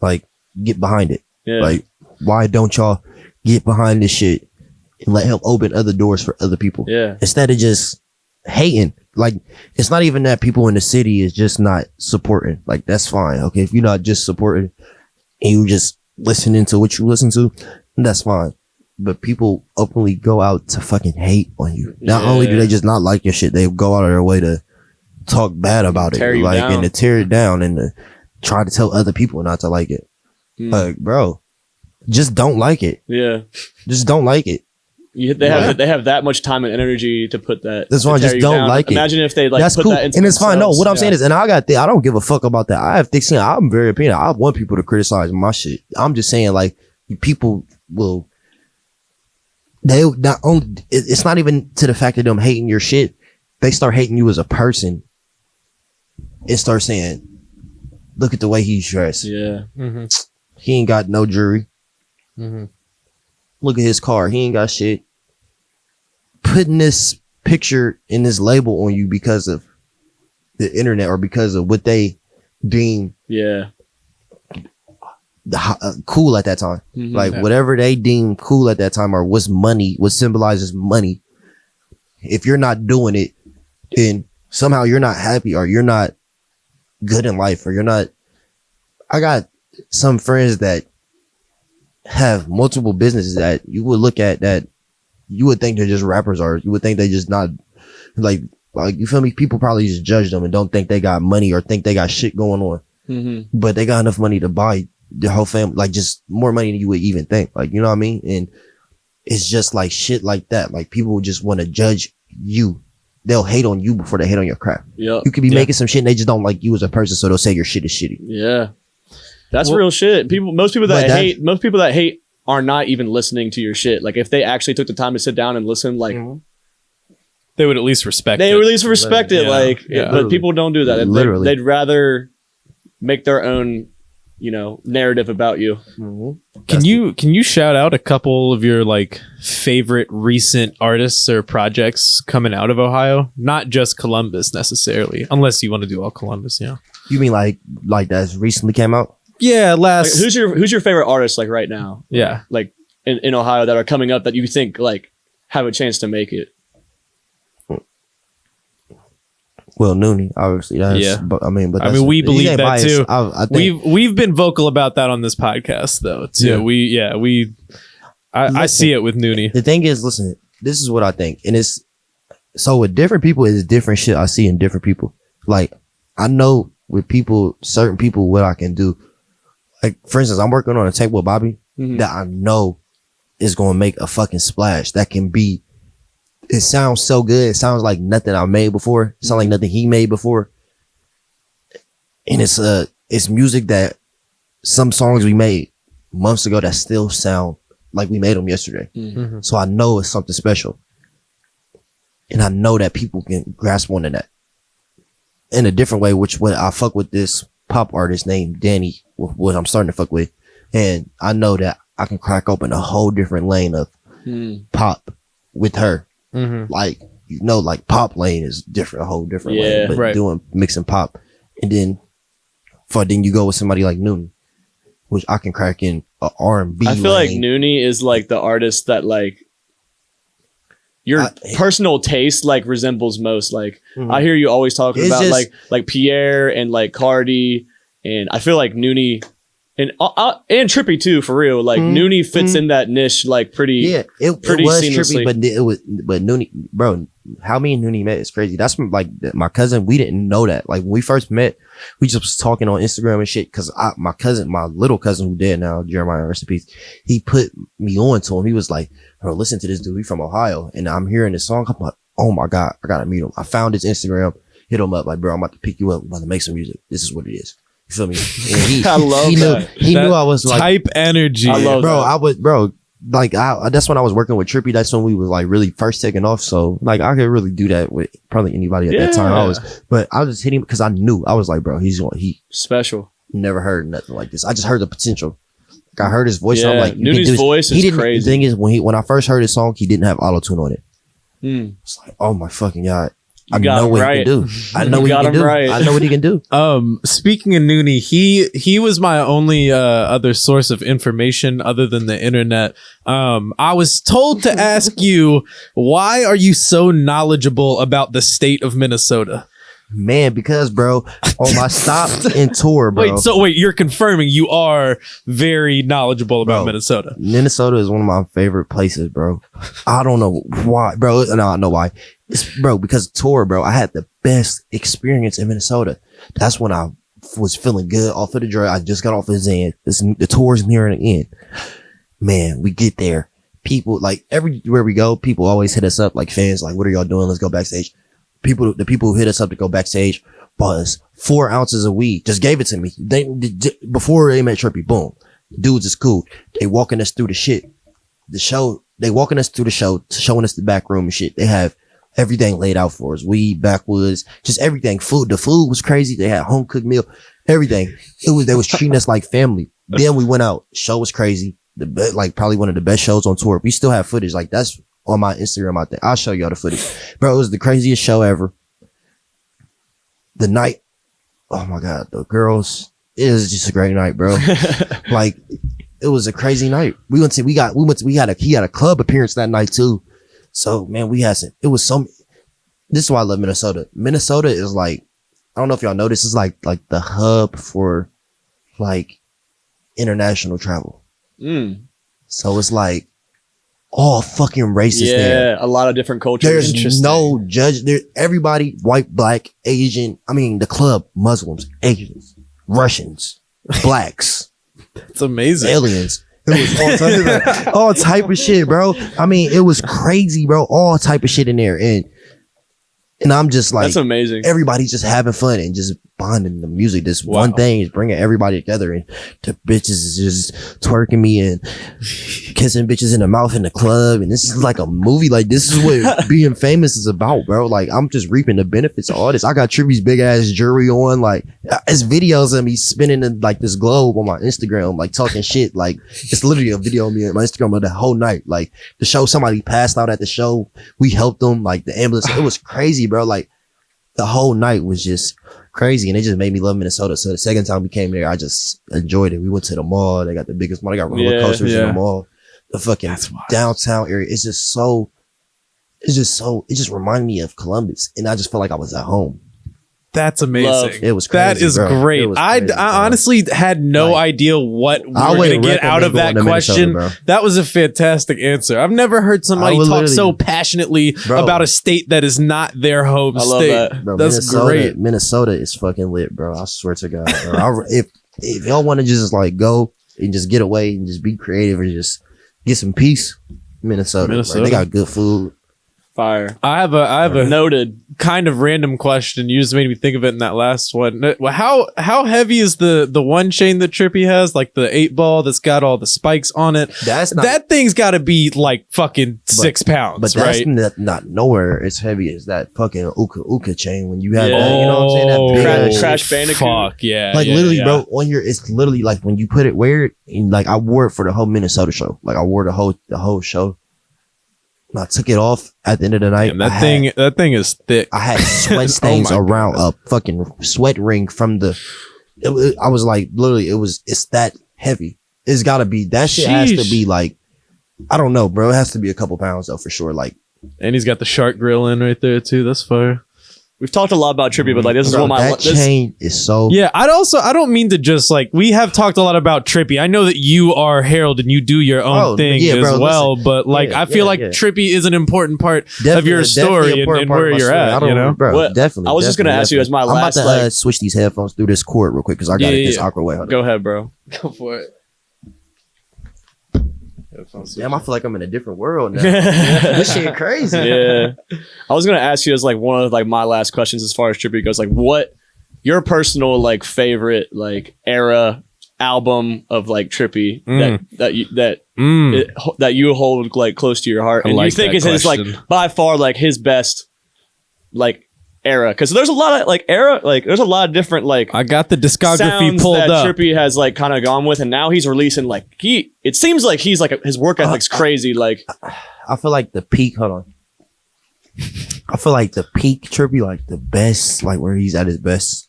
Like, get behind it. Like, why don't y'all get behind this shit and let him open other doors for other people? Instead of just hating. Like, it's not even that people in the city is just not supporting. Like, that's fine. Okay, if you're not just supporting and you just listening to what you listen to, that's fine. But people openly go out to fucking hate on you. Not only do they just not like your shit, they go out of their way to talk bad about it, like, and to tear it down and to try to tell other people not to like it. Like, bro, just don't like it. Just don't like it. They have that much time and energy to put that. That's why I just don't like it. Imagine if they that's put cool. that into and it's themselves. fine. No, what I'm saying is, and I don't give a fuck about that. I have thick skin. I'm very opinionated. I want people to criticize my shit. I'm just saying, like, people will. They not only. It's not even to the fact of them hating your shit. They start hating you as a person. And start saying, "Look at the way he's dressed. He ain't got no jewelry. Look at his car. He ain't got shit." Putting this picture in this label on you because of the internet, or because of what they deem cool at that time. Like, whatever they deem cool at that time, or what's money, what symbolizes money. If you're not doing it, then somehow you're not happy, or you're not good in life, or you're not. I got some friends that have multiple businesses that you would look at that you would think they're just rappers, or you would think they just not like, you feel me? People probably just judge them and don't think they got money, or think they got shit going on. But they got enough money to buy the whole family, like, just more money than you would even think. Like, you know what I mean? And it's just like shit like that. Like, people just want to judge you. They'll hate on you before they hate on your craft. You could be making some shit and they just don't like you as a person, so they'll say your shit is shitty. That's real shit. Most people that hate are not even listening to your shit. Like, if they actually took the time to sit down and listen, like, they would at least respect They it. at least respect it. Yeah. Like, Yeah. but people don't do that. Literally. They'd rather make their own, narrative about you. Can you shout out a couple of your like favorite recent artists or projects coming out of Ohio? Not just Columbus necessarily, unless you want to do all Columbus. Yeah. You mean like that's recently came out? Yeah. Like, who's your favorite artist like right now? Yeah. Like in Ohio that are coming up that you think like have a chance to make it? Well, Noonie, obviously. Yeah. But we believe that biased. too. I think We've been vocal about that on this podcast though too. Yeah. I see it with Noonie. the thing is, listen, this is what I think, and it's so with different people, it's different shit I see in different people. Like I know with certain people, what I can do. Like for instance, I'm working on a tape with Bobby that I know is going to make a fucking splash. That can be. It sounds so good. It sounds like nothing I made before. It sounds like nothing he made before. And it's music that some songs we made months ago that still sound like we made them yesterday. Mm-hmm. So I know it's something special. And I know that people can grasp onto that in a different way, which when I fuck with this pop artist named Danny, what I'm starting to fuck with. And I know that I can crack open a whole different lane of pop with her. Mm-hmm. Like, like pop lane is different, a whole different Yeah, lane, but right. doing mixing pop. And then you go with somebody like Noonie, which I can crack in a R&B I feel like lane. Noonie is like the artist that like your personal taste like resembles most. Like I hear you always talking It's about just- like Pierre and like Cardi, and I feel like Noonie and Trippie too, for real. Like Noonie fits in that niche like pretty. Yeah, it pretty was seamlessly. trippy, but Noonie, bro, how me and Noonie met is crazy. That's from, like my cousin. We didn't know that. Like when we first met, we just was talking on Instagram and shit. Cause my little cousin who dead now, Jeremiah, rest in peace. He put me on to him. He was like, bro, listen to this dude. He from Ohio, and I'm hearing this song. I'm like, oh my god, I gotta meet him. I found his Instagram, hit him up, like, bro, I'm about to pick you up. I'm about to make some music. This is what it is. You feel me? And I love that. He knew I was like type energy. I love bro, that. I would, bro. Like that's when I was working with Trippie. That's when we was like really first taking off. So like I could really do that with probably anybody at that time. But I was just hitting because I knew I was like, bro, he Special. never heard nothing like this. I just heard the potential. Like I heard his voice. Yeah, I'm like, Noonie's voice is crazy. The thing is, when I first heard his song, he didn't have auto tune on it. It's like, oh my fucking god. I got know him what right. he can do. I know You what he got can him do. right. I know what he can do. Speaking of Noonie, he was my only other source of information other than the internet. I was told to ask you, why are you so knowledgeable about the state of Minnesota? Man, because bro, on my stop and tour, bro. Wait, you're confirming you are very knowledgeable about Bro. Minnesota. Minnesota is one of my favorite places, bro. I don't know why, bro. No, I know why. It's, bro, because of tour, bro. I had the best experience in Minnesota. That's when I was feeling good off of the drug. I just got off of Zen. The tour's nearing the end. Man, we get there. People, like, everywhere we go, people always hit us up, like fans, like, what are y'all doing? Let's go backstage. The people who hit us up to go backstage bought us 4 ounces of weed. Just gave it to me. Before they met Trippie, boom. Dudes is cool. They walking us through the shit. They walking us through the show, showing us the back room and shit. They have everything laid out for us. Weed, backwoods, just everything. Food. The food was crazy. They had home cooked meal, everything. They was treating us like family. Then we went out. Show was crazy. Like probably one of the best shows on tour. We still have footage. Like that's on my Instagram out there. I'll show y'all the footage. Bro, it was the craziest show ever. The night, oh my God, the girls, it was just a great night, bro. Like, it was a crazy night. He had a club appearance that night too. So man, this is why I love Minnesota. Minnesota is like, I don't know if y'all know this, is like the hub for like international travel. So it's like all fucking races there. Yeah, a lot of different cultures. There's no judge there. Everybody, white, black, Asian. I mean, the club, Muslims, Asians, Russians, blacks, It's amazing. aliens. It was all type of shit, bro. I mean, it was crazy, bro. All type of shit in there. And I'm just like, That's amazing. everybody's just having fun and just bonding. The music, this one thing is bringing everybody together, and the bitches is just twerking me and kissing bitches in the mouth in the club. And this is like a movie. Like, this is what being famous is about, bro. Like, I'm just reaping the benefits of all this. I got Trippie's big ass jewelry on. Like, it's videos of me spinning like this globe on my Instagram, like talking shit. Like, it's literally a video of me on my Instagram of the whole night. Like, the show, somebody passed out at the show. We helped them. Like, the ambulance. It was crazy, bro. Like, the whole night was just crazy, and it just made me love Minnesota. So the second time we came there, I just enjoyed it. We went to the mall. They got the biggest mall. They got roller coasters in the mall. The fucking downtown area. It just reminded me of Columbus, and I just felt like I was at home. That's amazing. Love. It was crazy, that is bro. great. I honestly had no idea what we were going to get out of that question. That was a fantastic answer. I've never heard somebody talk so passionionally about a state that is not their home state. That. Bro, that's great. Minnesota is fucking lit, bro. I swear to God. Bro. if y'all want to just like go and just get away and just be creative and just get some peace, Minnesota. Bro. They got good food. Fire. I have a noted kind of random question. You just made me think of it in that last one. How heavy is the one chain that Trippie has? Like the 8-ball that's got all the spikes on it. That thing's got to be like fucking 6 pounds, but right? That's not nowhere as heavy as that fucking Uka chain when you have you know what I'm saying? That Crash Bandicoot. Fuck yeah. Like literally, bro, on your, it's literally like when you put it where, and like I wore it for the whole Minnesota show. Like I wore the whole show. I took it off at the end of the night. Damn, that thing is thick. I had sweat stains around a fucking sweat ring from the. I was like, literally, it's that heavy. It's gotta be that shit. Has to be like, I don't know, bro. It has to be a couple pounds though for sure. Like, and he's got the shark grill in right there too. That's fire. We've talked a lot about Trippie, but like this is what my chain is so. Yeah, I don't mean to just like, we have talked a lot about Trippie. I know that you are Harold and you do your own thing as well, but like I feel like Trippie is an important part of your story and where you're at. You know, bro. Definitely. I was just gonna ask you as my last. I'm about to switch these headphones through this cord real quick because I got it this awkward way. Go ahead, bro. Go for it. Damn, I feel like I'm in a different world now. This shit crazy. Yeah. I was gonna ask you as like one of like my last questions as far as Trippie goes, like what your personal like favorite like era album of like Trippie that you hold like close to your heart and you think is his like by far like his best like era, because there's a lot of like era, like there's a lot of different like I got the discography pulled that up. Trippie has like kind of gone with, and now he's releasing like it seems like he's like his work ethic's crazy. Like I feel like the peak. Hold on. I feel like the peak Trippie, like the best, like where he's at his best,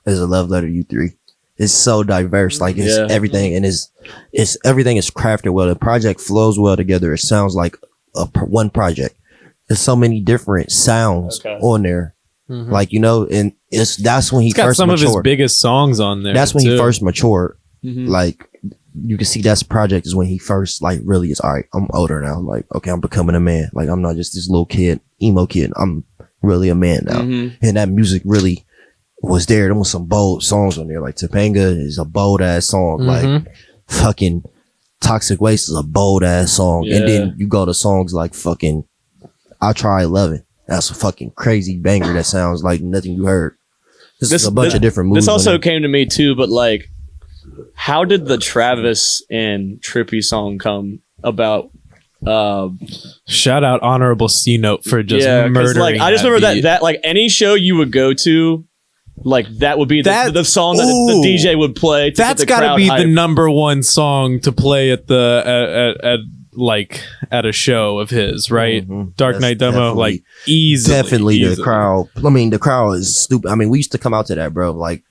is a Love Letter U3. It's so diverse, like it's everything, and it's everything is crafted well. The project flows well together. It sounds like one project. There's so many different sounds on there. Mm-hmm. Like, you know, and that's when he first got some matured. of his biggest songs on there. That's when he first matured. Mm-hmm. Like, you can see that's project is when he first like really is, all right, I'm older now. Like, okay, I'm becoming a man. Like, I'm not just this little kid, emo kid. I'm really a man now. Mm-hmm. And that music really was there. There was some bold songs on there. Like Topanga is a bold ass song. Mm-hmm. Like fucking Toxic Waste is a bold ass song. Yeah. And then you go to songs like fucking I Try 11. That's a fucking crazy banger that sounds like nothing you heard. This is a bunch of different movies. This also came to me too, but like, how did the Travis and Trippie song come about? Shout out Honorable C Note for just murdering. Like, I just remember that like any show you would go to, like that would be the song that the DJ would play. That's got to be the number one song to play at the at a show of his, right? Mm-hmm. Dark Knight Demo, like easily. Definitely the crowd. I mean, the crowd is stupid. I mean, we used to come out to that, bro. Like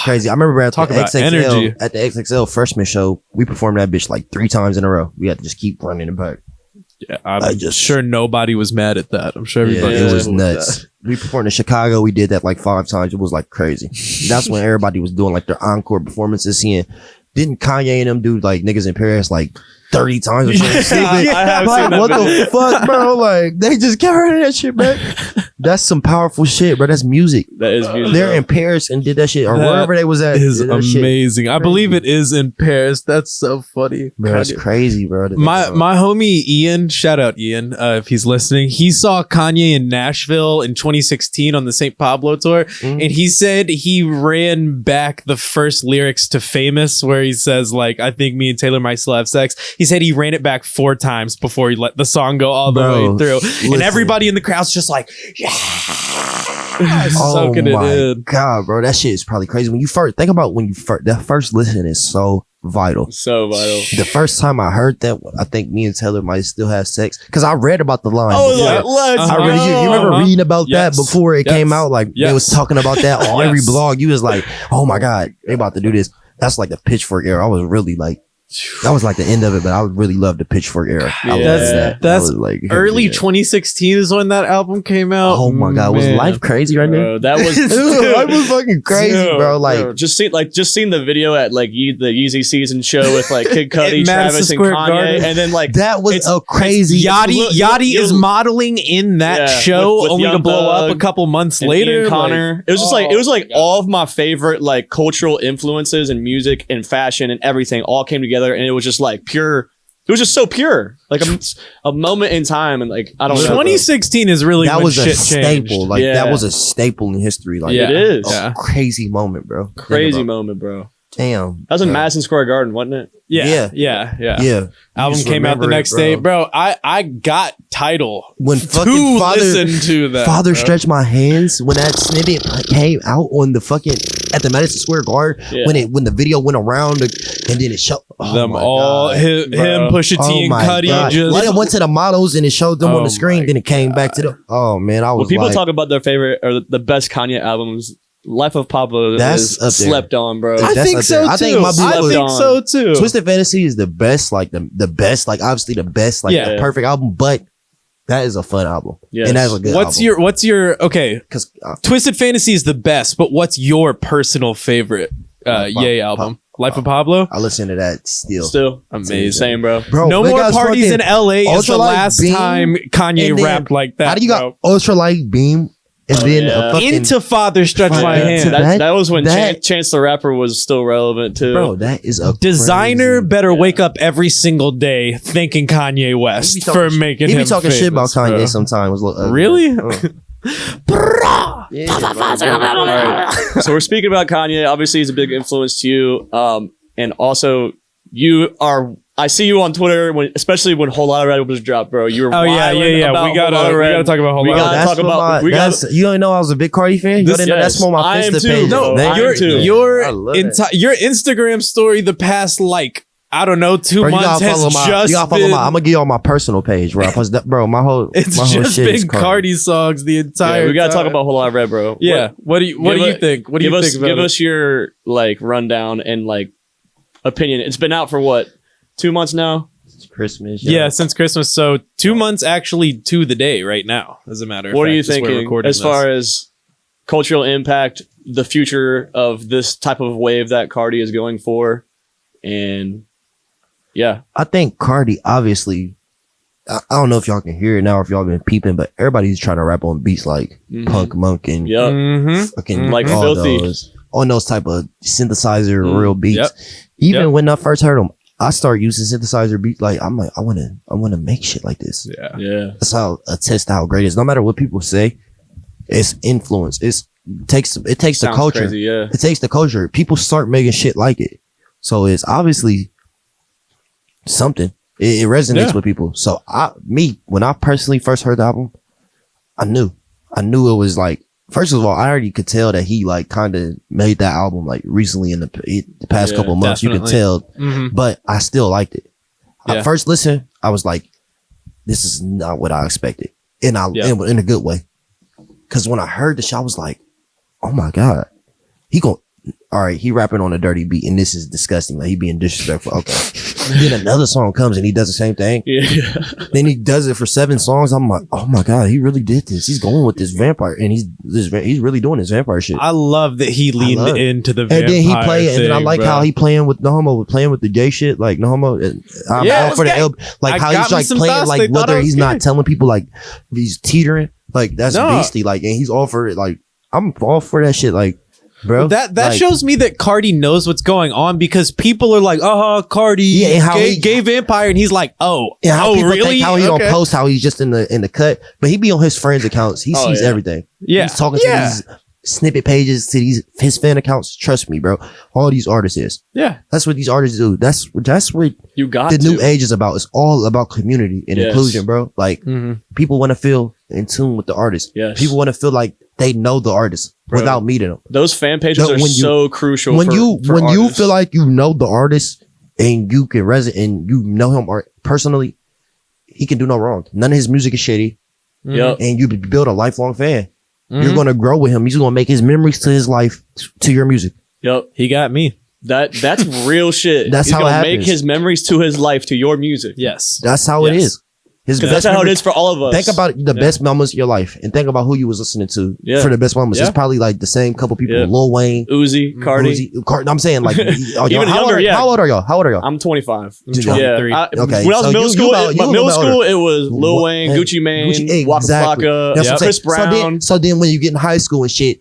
crazy. I remember at the XXL freshman show, we performed that bitch like 3 times in a row. We had to just keep running it back. Yeah, I'm sure nobody was mad at that. I'm sure everybody. It was nuts. We performed in Chicago. We did that like 5 times. It was like crazy. That's when everybody was doing like their encore performances. Didn't Kanye and them do like Niggas in Paris like 30 times or something? I have like, what the fuck, bro? Like, they just kept running that shit back. That's some powerful shit, bro. That's music. That is music. They're in Paris and did that shit, or That wherever they was at. is did that shit. amazing. I believe it is in Paris. That's so funny. Bro, that's crazy, bro. My homie Ian, shout out Ian, if he's listening. He saw Kanye in Nashville in 2016 on the St. Pablo tour, and he said he ran back the first lyrics to Famous, where he says like, "I think me and Taylor might still have sex." He said he ran it back 4 times before he let the song go all the way through, and everybody in the crowd's just like, "Yeah." Soaking it in. God, bro, that shit is probably crazy. When you first think about that first listen is so vital. So vital. The first time I heard that, I think me and Taylor might still have sex because I read about the line. Oh, before. like, let's I really, you remember reading about that before it came out? Like they was talking about that on every blog. You was like, oh my God, they about to do this. That's like the Pitchfork era. I was really like, that was like the end of it, but I really loved the Pitchfork era. I loved that. That's like early 2016 is when that album came out. Oh my God, was life crazy right now? That was life was fucking crazy, bro. Like just seen the video at like the Yeezy season show with like Kid Cudi, Travis, and Kanye, Garden. and then like that was a crazy. Yachty is modeling in that show with only to blow up a couple months later. Ian Connor. It was just like all of my favorite like cultural influences and music and fashion and everything all came together, and it was just like pure. It was just so pure, like a moment in time, and like I don't know. 2016 is really that when was a shit staple. changed. Like that was a staple in history. Like it is a crazy moment, bro. Crazy moment, bro. Damn, that was in Madison Square Garden, wasn't it? Yeah. Album came out the next day, bro. I got Tidal when fucking listen to that. Father Stretch My Hands when that snippet came out on the fucking at the Madison Square Garden when the video went around and then it showed them all him Pusha T and Cudi just then it went to the models and it showed them on the screen. Then it came back to the man. I was when people talk about their favorite or the best Kanye albums. Life of Pablo is slept on, bro. I think so too. I think so too. Twisted Fantasy is the best, like the best, like obviously the best, like the perfect album, but that is a fun album. Yeah, and that's a good album. What's your okay? Because Twisted Fantasy is the best, but what's your personal favorite Ye album? Life of Pablo. I listen to that still. Still amazing, same bro. No More Parties in LA is the last time Kanye rapped like that. How do you got Ultralight Beam? And then into Father Stretch My Hand. That was when Chance the Rapper was still relevant too. Bro, that is a designer better wake up every single day thanking Kanye West for making him. He be talking shit about Kanye sometimes. Really? So we're speaking about Kanye. Obviously, he's a big influence to you, and also you are. I see you on Twitter especially when Whole Lotta Red was dropped, bro. You were We gotta talk about Whole Lotta Red. You don't know I was a big Cardi fan. You didn't know that's on my Insta page. No, your Instagram story the past I don't know 2 months has just been. I'm gonna give you all my personal page, bro. Bro, my whole just been Cardi songs the entire. Yeah, we gotta talk about Whole Lotta Red, bro. Yeah. What do you think? What do you think? Give us your rundown and opinion. It's been out for what? 2 months now? It's Christmas. Yeah, since Christmas. So 2 months actually to the day right now, as a matter of fact. What are you thinking as far as cultural impact, the future of this type of wave that Cardi is going for? And yeah. I think Cardi, obviously, I don't know if y'all can hear it now or if y'all been peeping, but everybody's trying to rap on beats like Punk Monk and fucking like Filthy. On those type of synthesizer real beats. Even when I first heard them, I started using synthesizer beats. Like I want to make shit like this. Yeah. That's how a test how great it is. No matter what people say, it's influence. It takes the culture. Crazy, It takes the culture. People start making shit like it. So it's obviously something. It resonates with people. So when I personally first heard the album, I knew it was like. First of all, I already could tell that he kind of made that album recently in the past couple of months. Definitely. You could tell, but I still liked it. I first listened, I was like, "This is not what I expected," in a good way. Because when I heard the shit, I was like, "Oh my God, he rapping on a dirty beat, and this is disgusting. Like he being disrespectful." Okay, Then another song comes and he does the same thing. Yeah. Then he does it for 7 songs. I'm like, oh my God, he really did this. He's going with this vampire, and he's really doing this vampire shit. I love that he leaned into the vampire and then he played, and then I like bro. how he playing with No Homo, playing with the gay shit, like No Homo. I'm Yeah, all for the like I how got he's me like some playing, thoughts. like They thought whether I was he's gay. not telling people like he's teetering, like that's No. beastie, like, and he's all for it. Like I'm all for that shit, like. Bro, That like, shows me that Cardi knows what's going on, because people are like, Cardi, Yeah, and how he- gay vampire, and he's like, and how people really? think how he Okay. don't post how he's just in the cut, but he be on his friends' accounts. He sees yeah. everything. Yeah. He's talking to these snippet pages, to his fan accounts. Trust me, bro. All these artists is. Yeah. That's what these artists do. That's what You got the to. new age is about. It's all about community and Yes. inclusion, bro. Like Mhm. people want to feel in tune with the artist. Yes. People want to feel like they know the artist Bro. without meeting them. Those fan pages No, are when you- so crucial. When for you artists. feel like you know the artist and you can resonate and you know him personally, he can do no wrong. None of his music is shitty, Yep. and you build a lifelong fan. Mhm. You're gonna grow with him. He's gonna make his memories to his life to your music. Yep. He got me. That's real shit. That's He's how it gonna make happens. his memories to his life to your music. Yes. That's how it Yes. is. His Because that's how it memory- is for all of us. Think about the best moments of your life, and think about who you was listening to Yeah. for the best moments. Yeah. It's probably like the same couple people: Yeah. Lil Wayne, Uzi, Cardi. I'm saying like, Even how old younger, are, yeah. How old are y'all? How old are y'all? I'm 25. I'm 23. Yeah. Okay, When I was so in middle you school, about- you middle about school, older. it was Lil Wayne, Hey, Gucci Mane, Gucci- Waka exactly. Flocka, That's what I'm Chris saying. Brown. So then when you get in high school and shit,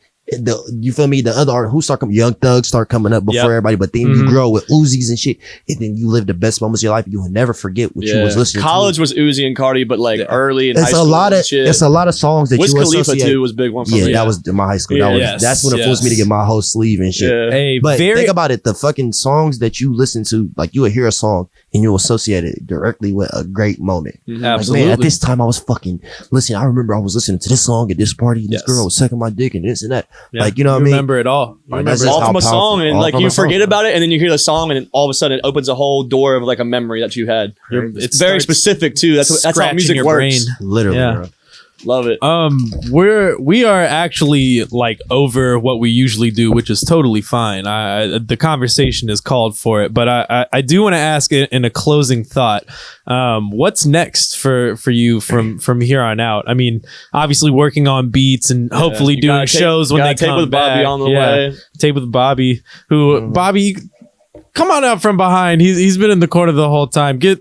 you feel me? The other art who start coming, Young Thug start coming up before Yep. everybody, but then you grow with Uzis and shit, and then you live the best moments of your life. You will never forget what you was listening College to. was Uzi and Cardi, but like early in high It's school a lot of and shit. it's a lot of songs that Wiz you Khalifa associate. too was a big one for Yeah, me. that was in my high school. Yeah. That's when it forced me to get my whole sleeve and shit. Yeah. Hey, But very think about it, the fucking songs that you listen to, like you would hear a song and you associate it directly with a great moment. Mhm. Like, absolutely. man, at this time I was fucking listening. I remember I was listening to this song at this party and this Yes. girl was sucking my dick and this and that. Yeah. Like, you know what I mean? Remember it all. You Like, remember that's it just all. All from a powerful. song, and All like from you a song. forget about it, and then you hear the song, and then all of a sudden it opens a whole door of like a memory that you had. It It's very starts specific too. That's how scratching music your works. brain. Literally, Yeah. bro. Love it. We are actually like over what we usually do, which is totally fine. The conversation is called for it, but I do want to ask in a closing thought, what's next for you from here on out? I mean, obviously working on beats and hopefully You doing gotta shows when they gotta tape come with Bobby back. on the Yeah. way. Tape with Bobby, who Bobby, come on out from behind. He's been in the corner the whole time. Get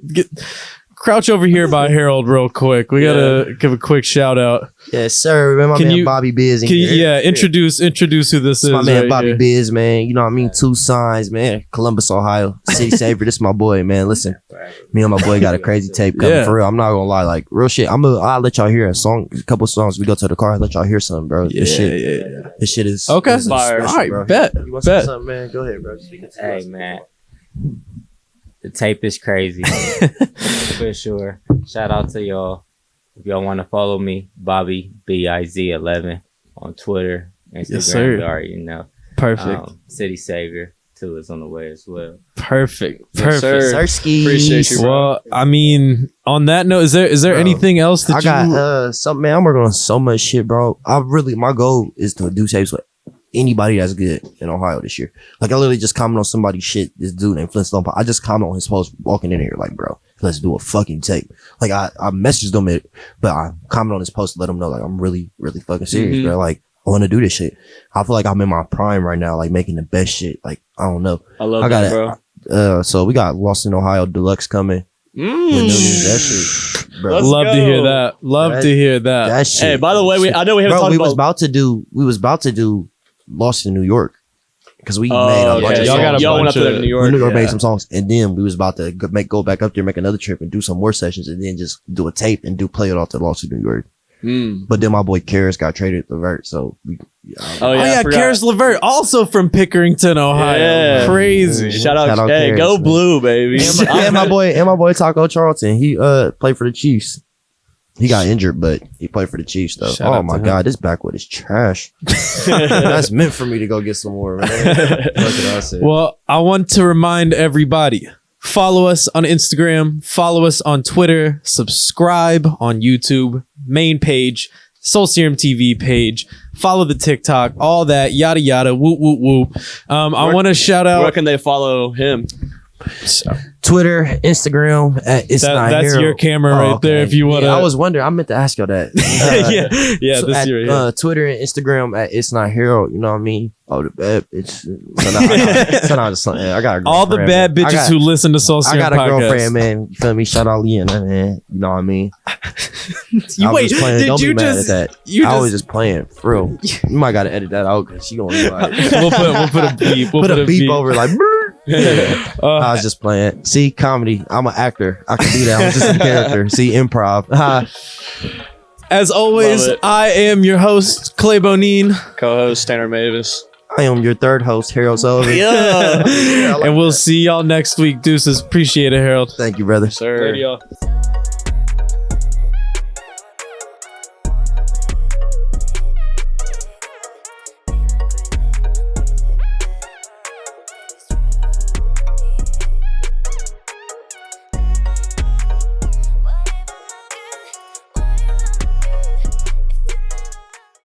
crouch over here by Harold real quick. We gotta give a quick shout out. Yes, sir. Remember my Can man you- Bobby Biz in Can you, here. introduce who this It's my is? man right Bobby here. Biz, man. You know what I mean? 2 signs, man. Columbus, Ohio. City Savior. This is my boy, man. Listen, me and my boy got a crazy tape coming Yeah. for real. I'm not gonna lie, like real shit. I'll let y'all hear a couple songs. We go to the car, I'll let y'all hear something, bro. Yeah, This shit, yeah. this shit is Okay. is Fire. special, All right, bro. bet. You want to say Bet. something, man? Go ahead, bro. Speak it to Hey us. man, the tape is crazy for sure. Shout out to y'all. If y'all want to follow me, Bobby BIZ11 on Twitter, Instagram. Yes, sir. You already know. Perfect. City Savior 2 is on the way as well. Perfect. Yes, Perfect. sir. Sirski. Appreciate you, bro. Well, I mean, on that note, is there Bro, anything else that I you got something, man. I'm working on so much shit, bro. My goal is to do tapes with anybody that's good in Ohio this year. Like I literally just comment on somebody's shit. This dude named Flintstone. I just comment on his post walking in here, like, bro, let's do a fucking tape. Like I messaged him it, but I comment on his post to let him know, like, I'm really, really fucking serious, Mhm. bro. Like I want to do this shit. I feel like I'm in my prime right now, like making the best shit. Like I don't know. I love I got that, it. bro. So we got Lost in Ohio Deluxe coming. With New News. That shit, bro. Let's love to go. hear that? Love That- to hear that. That shit. Hey, by the way, I know we haven't Bro, talked we about. was about to do Lost in New York because we made a Oh, bunch okay. of Y'all got a songs. Y'all went bunch up to of- New York. New York yeah. made some songs, and then we was about to go back up there, make another trip, and do some more sessions, and then just do a tape and play it off to Lost in New York. Mm. But then my boy Karis got traded to Levert, so we. Oh Oh yeah, yeah, I forgot. Karis LeVert, also from Pickerington, Ohio. Yeah. Crazy. Shout out, Shout out hey, Karis, go man. blue, baby. and my boy Taco Charlton, he played for the Chiefs. He got injured, but he played for the Chiefs though. Shout Oh out my to him. god, this backwood is trash. That's meant for me to go get some more, man. What can I say? Well, I want to remind everybody, follow us on Instagram, follow us on Twitter, subscribe on YouTube, main page, Soul Serum TV page, follow the TikTok, all that, yada yada, woo woo woo. I want to shout Where out. can they follow him? Twitter, Instagram at It's Not That's Hero. your camera right there. If you want to, I was wondering. I meant to ask y'all that. yeah. So This at, year, yeah. Twitter and Instagram at It's Not Hero. You know what I mean? Oh, the bad bitch. So now just I got a girlfriend, All the bad man. bitches who listen to Soul I Serum got a podcast. girlfriend, man. You feel me? Shout out Leanna, man. You know what I mean? You, I was wait, just playing. did Don't you be mad just? at that. You I was just. just playing, for real. You might gotta edit that out because she gonna be like, We'll put a beep. We'll put a beep over like. I Uh, was just playing. See, comedy. I'm an actor. I can do that. I'm just a character. See, improv. as always, Love it. I am your host Clay Bonine, Co-host Tanner Mavis. I am your third host, Harold Sullivan. Yeah. I like and we'll that. see y'all next week. Deuces, appreciate it, Harold. Thank you, brother. Sir. Later, y'all.